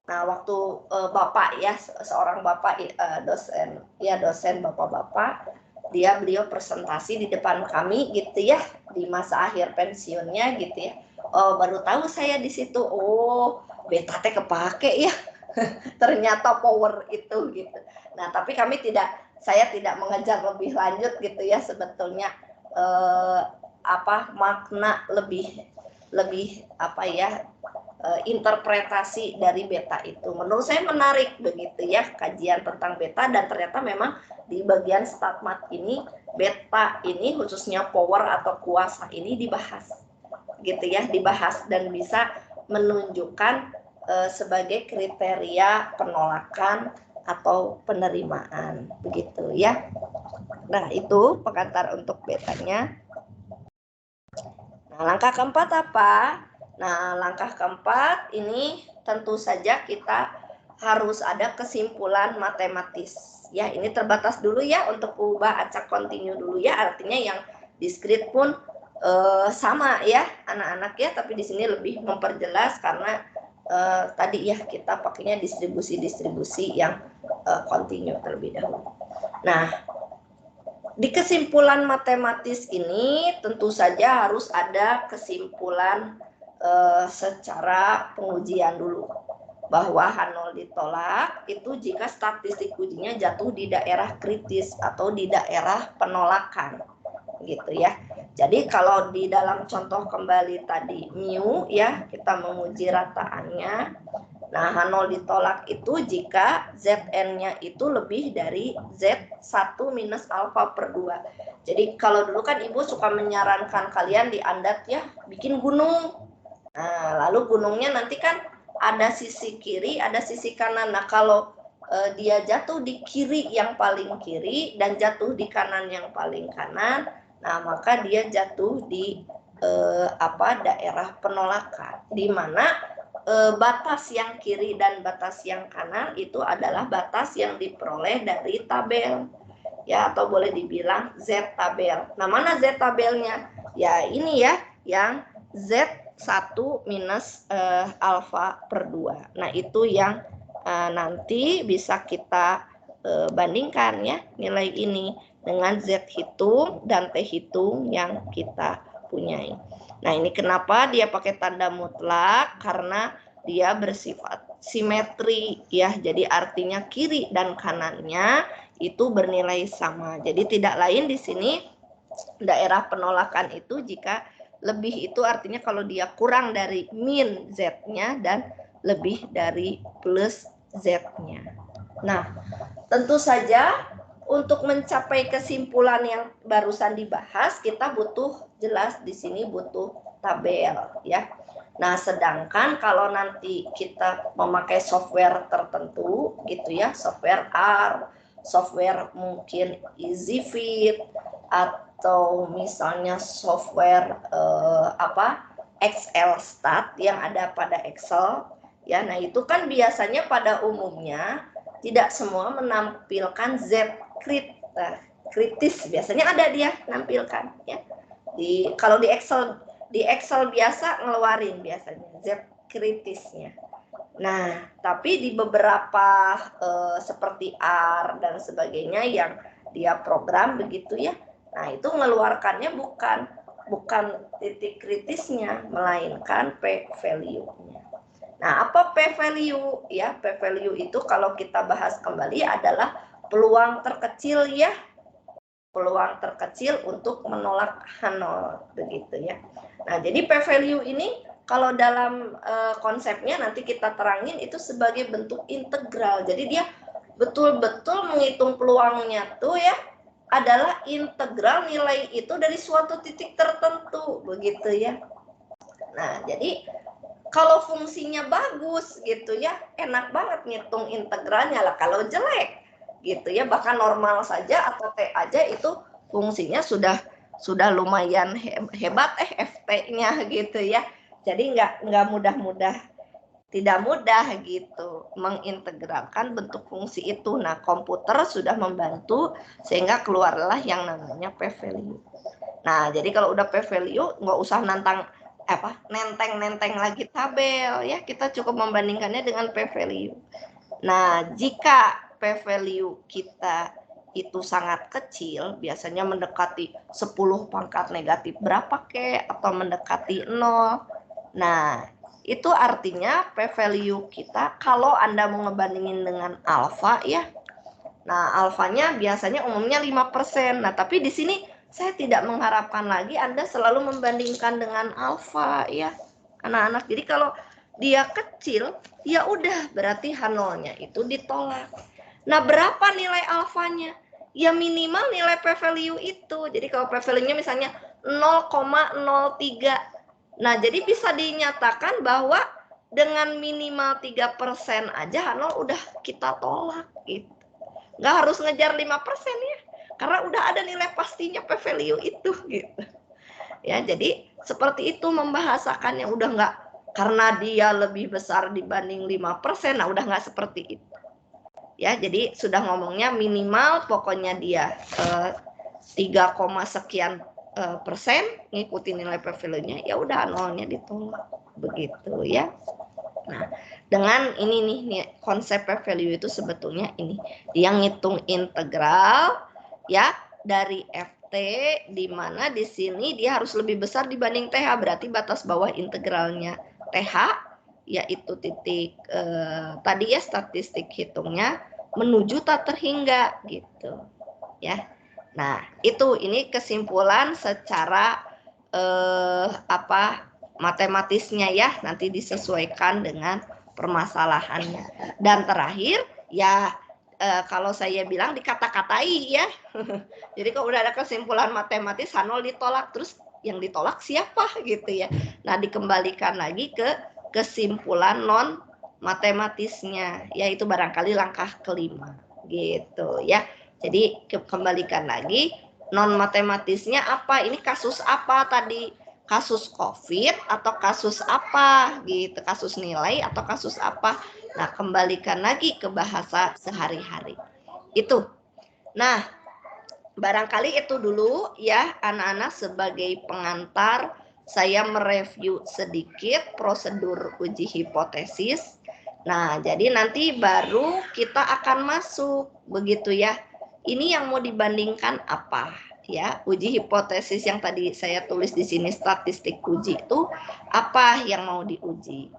Nah, waktu Bapak ya seorang Bapak dosen bapak-bapak, beliau presentasi di depan kami gitu ya di masa akhir pensiunnya gitu ya. Oh, baru tahu saya di situ, oh, beta teh kepake ya. Ternyata power itu gitu. Nah, tapi saya tidak mengejar lebih lanjut gitu ya sebetulnya makna lebih apa ya interpretasi dari beta itu. Menurut saya menarik begitu ya kajian tentang beta, dan ternyata memang di bagian StatMat ini beta ini khususnya power atau kuasa ini dibahas gitu ya, dibahas dan bisa menunjukkan sebagai kriteria penolakan atau penerimaan begitu ya. Nah, itu pengantar untuk betanya. Nah, langkah keempat apa? Nah, langkah keempat ini tentu saja kita harus ada kesimpulan matematis. Ya, ini terbatas dulu ya untuk ubah acak kontinu dulu ya. Artinya yang diskrit pun sama ya anak-anak ya, tapi di sini lebih memperjelas karena tadi ya kita pakainya distribusi yang kontinu terlebih dahulu. Nah, di kesimpulan matematis ini tentu saja harus ada kesimpulan secara pengujian dulu, bahwa H0 ditolak itu jika statistik ujinya jatuh di daerah kritis atau di daerah penolakan gitu ya. Jadi kalau di dalam contoh kembali tadi mu ya, kita menguji rataannya. Nah, H0 ditolak itu jika Zn-nya itu lebih dari Z1 minus alfa per 2. Jadi kalau dulu kan Ibu suka menyarankan kalian di Andat ya, bikin gunung. Nah, lalu gunungnya nanti kan ada sisi kiri, ada sisi kanan. Nah, kalau dia jatuh di kiri yang paling kiri dan jatuh di kanan yang paling kanan, nah maka dia jatuh di daerah penolakan, di mana batas yang kiri dan batas yang kanan itu adalah batas yang diperoleh dari tabel ya, atau boleh dibilang Z tabel. Nah, mana Z tabelnya? Ya ini ya, yang Z1 minus alfa per 2. Nah, itu yang nanti bisa kita bandingkan ya nilai ini dengan Z hitung dan T hitung yang kita mempunyai. Nah, ini kenapa dia pakai tanda mutlak, karena dia bersifat simetri ya. Jadi artinya kiri dan kanannya itu bernilai sama. Jadi tidak lain di sini daerah penolakan itu jika lebih itu artinya kalau dia kurang dari min Z-nya dan lebih dari plus Z-nya. Nah, tentu saja untuk mencapai kesimpulan yang barusan dibahas, kita butuh jelas di sini butuh tabel ya. Nah, sedangkan kalau nanti kita memakai software tertentu gitu ya, software R, software mungkin EasyFit atau misalnya software Excel Stat yang ada pada Excel ya. Nah, itu kan biasanya pada umumnya tidak semua menampilkan Z kritis, biasanya ada dia nampilkan ya. Kalau di Excel biasa ngeluarin biasanya Z kritisnya. Nah, tapi di beberapa seperti R dan sebagainya yang dia program begitu ya. Nah, itu mengeluarkannya bukan titik kritisnya, melainkan P value-nya. Nah, apa P value ya? P value itu kalau kita bahas kembali adalah peluang terkecil ya. Peluang terkecil untuk menolak H0 begitu ya. Nah, jadi P value ini kalau dalam konsepnya nanti kita terangin itu sebagai bentuk integral. Jadi dia betul-betul menghitung peluangnya tuh ya adalah integral nilai itu dari suatu titik tertentu begitu ya. Nah, jadi kalau fungsinya bagus gitu ya, enak banget ngitung integralnya lah. Kalau jelek gitu ya, bahkan normal saja atau T aja itu fungsinya sudah lumayan hebat FT-nya gitu ya. Jadi nggak mudah-mudah, tidak mudah gitu mengintegralkan bentuk fungsi itu. Nah, komputer sudah membantu sehingga keluarlah yang namanya P value. Nah, jadi kalau udah P value nggak usah nenteng lagi tabel ya, kita cukup membandingkannya dengan P value. Nah, jika P value kita itu sangat kecil, biasanya mendekati 10 pangkat negatif berapa kek atau mendekati 0. Nah, itu artinya P value kita kalau Anda mau ngebandingin dengan alfa ya. Nah, alfanya biasanya umumnya 5%. Nah, tapi di sini saya tidak mengharapkan lagi Anda selalu membandingkan dengan alfa ya, anak-anak. Jadi kalau dia kecil, ya udah berarti H0-nya itu ditolak. Nah, berapa nilai alfanya? Ya minimal nilai P value itu. Jadi kalau P value-nya misalnya 0,03. Nah, jadi bisa dinyatakan bahwa dengan minimal 3% aja H0 udah kita tolak gitu. Nggak harus ngejar 5% ya. Karena udah ada nilai pastinya P value itu gitu. Ya, jadi seperti itu membahasakannya, udah nggak karena dia lebih besar dibanding 5%, nah udah nggak seperti itu. Ya, jadi sudah ngomongnya minimal pokoknya dia 3, sekian persen ngikutin nilai P value-nya, ya udah nolnya ditolak begitu ya. Nah, dengan ini nih konsep P value itu sebetulnya ini dia ngitung integral ya dari FT, di mana di sini dia harus lebih besar dibanding TH, berarti batas bawah integralnya TH yaitu titik tadi ya statistik hitungnya menuju tak terhingga gitu ya. Nah, ini kesimpulan secara matematisnya ya, nanti disesuaikan dengan permasalahannya. Dan terakhir ya kalau saya bilang dikata-katai ya. Jadi kalau udah ada kesimpulan matematis H0 ditolak, terus yang ditolak siapa gitu ya. Nah, dikembalikan lagi ke kesimpulan non matematisnya, yaitu barangkali langkah kelima gitu ya. Jadi kembalikan lagi non matematisnya apa? Ini kasus apa tadi? Kasus COVID atau kasus apa gitu? Kasus nilai atau kasus apa? Nah, kembalikan lagi ke bahasa sehari-hari. Itu. Nah, barangkali itu dulu ya anak-anak sebagai pengantar saya mereview sedikit prosedur uji hipotesis. Nah, jadi nanti baru kita akan masuk begitu ya. Ini yang mau dibandingkan apa? ya. Uji hipotesis yang tadi saya tulis di sini statistik uji itu apa yang mau diuji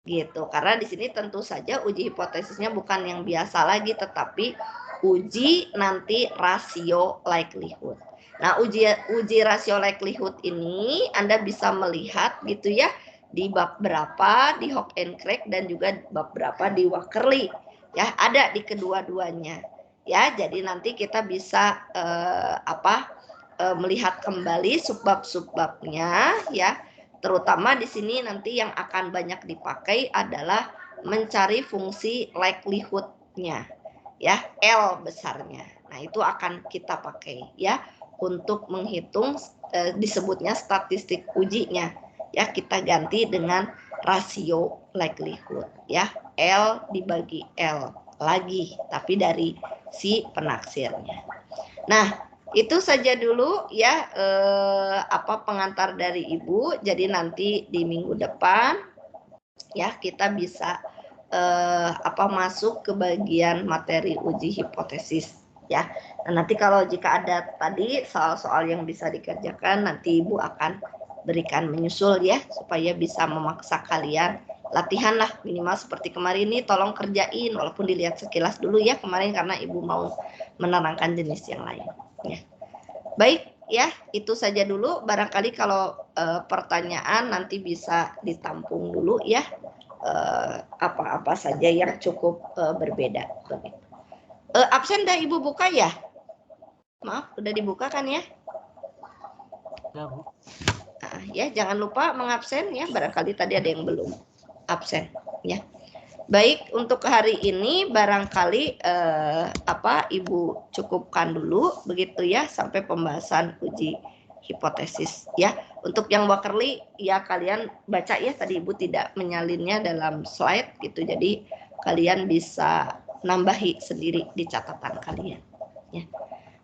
gitu. Karena di sini tentu saja uji hipotesisnya bukan yang biasa lagi, tetapi uji nanti rasio likelihood. Nah, uji rasio likelihood ini Anda bisa melihat gitu ya di bab berapa di Hock and Craig dan juga bab berapa di Wakerly. Ya, ada di kedua-duanya. Ya, jadi nanti kita bisa melihat kembali subbab-subbabnya ya. Terutama di sini nanti yang akan banyak dipakai adalah mencari fungsi likelihood-nya. Ya, L besarnya. Nah, itu akan kita pakai ya untuk menghitung disebutnya statistik ujinya. Ya, kita ganti dengan rasio likelihood ya. L dibagi L lagi, tapi dari si penaksirnya. Nah, itu saja dulu ya pengantar dari Ibu. Jadi nanti di minggu depan ya kita bisa masuk ke bagian materi uji hipotesis ya. Nah, nanti kalau jika ada tadi soal-soal yang bisa dikerjakan, nanti Ibu akan berikan menyusul ya, supaya bisa memaksa kalian latihan lah minimal seperti kemarin ini, tolong kerjain walaupun dilihat sekilas dulu ya kemarin karena Ibu mau menerangkan jenis yang lain ya. Baik ya, itu saja dulu. Barangkali kalau pertanyaan nanti bisa ditampung dulu ya, apa-apa saja yang cukup berbeda. Absen dah Ibu buka ya? Maaf, udah dibuka kan ya?
Ya, Bu.
Nah, ya, jangan lupa mengabsen ya, barangkali tadi ada yang belum absen ya. Baik, untuk hari ini barangkali Ibu cukupkan dulu begitu ya sampai pembahasan uji hipotesis ya. Untuk yang Wakerly ya kalian baca ya, tadi Ibu tidak menyalinnya dalam slide gitu. Jadi kalian bisa nambahi sendiri di catatan kalian ya.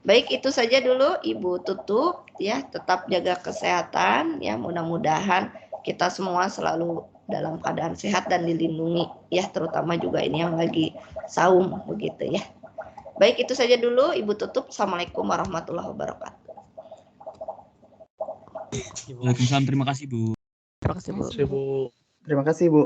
Baik, itu saja dulu Ibu tutup ya. Tetap jaga kesehatan ya, mudah-mudahan kita semua selalu dalam keadaan sehat dan dilindungi ya, terutama juga ini yang lagi saum begitu ya. Baik, itu saja dulu Ibu tutup. Assalamualaikum warahmatullahi wabarakatuh.
Waalaikumsalam, terima kasih Bu.
Terima kasih Bu.
Terima kasih Bu.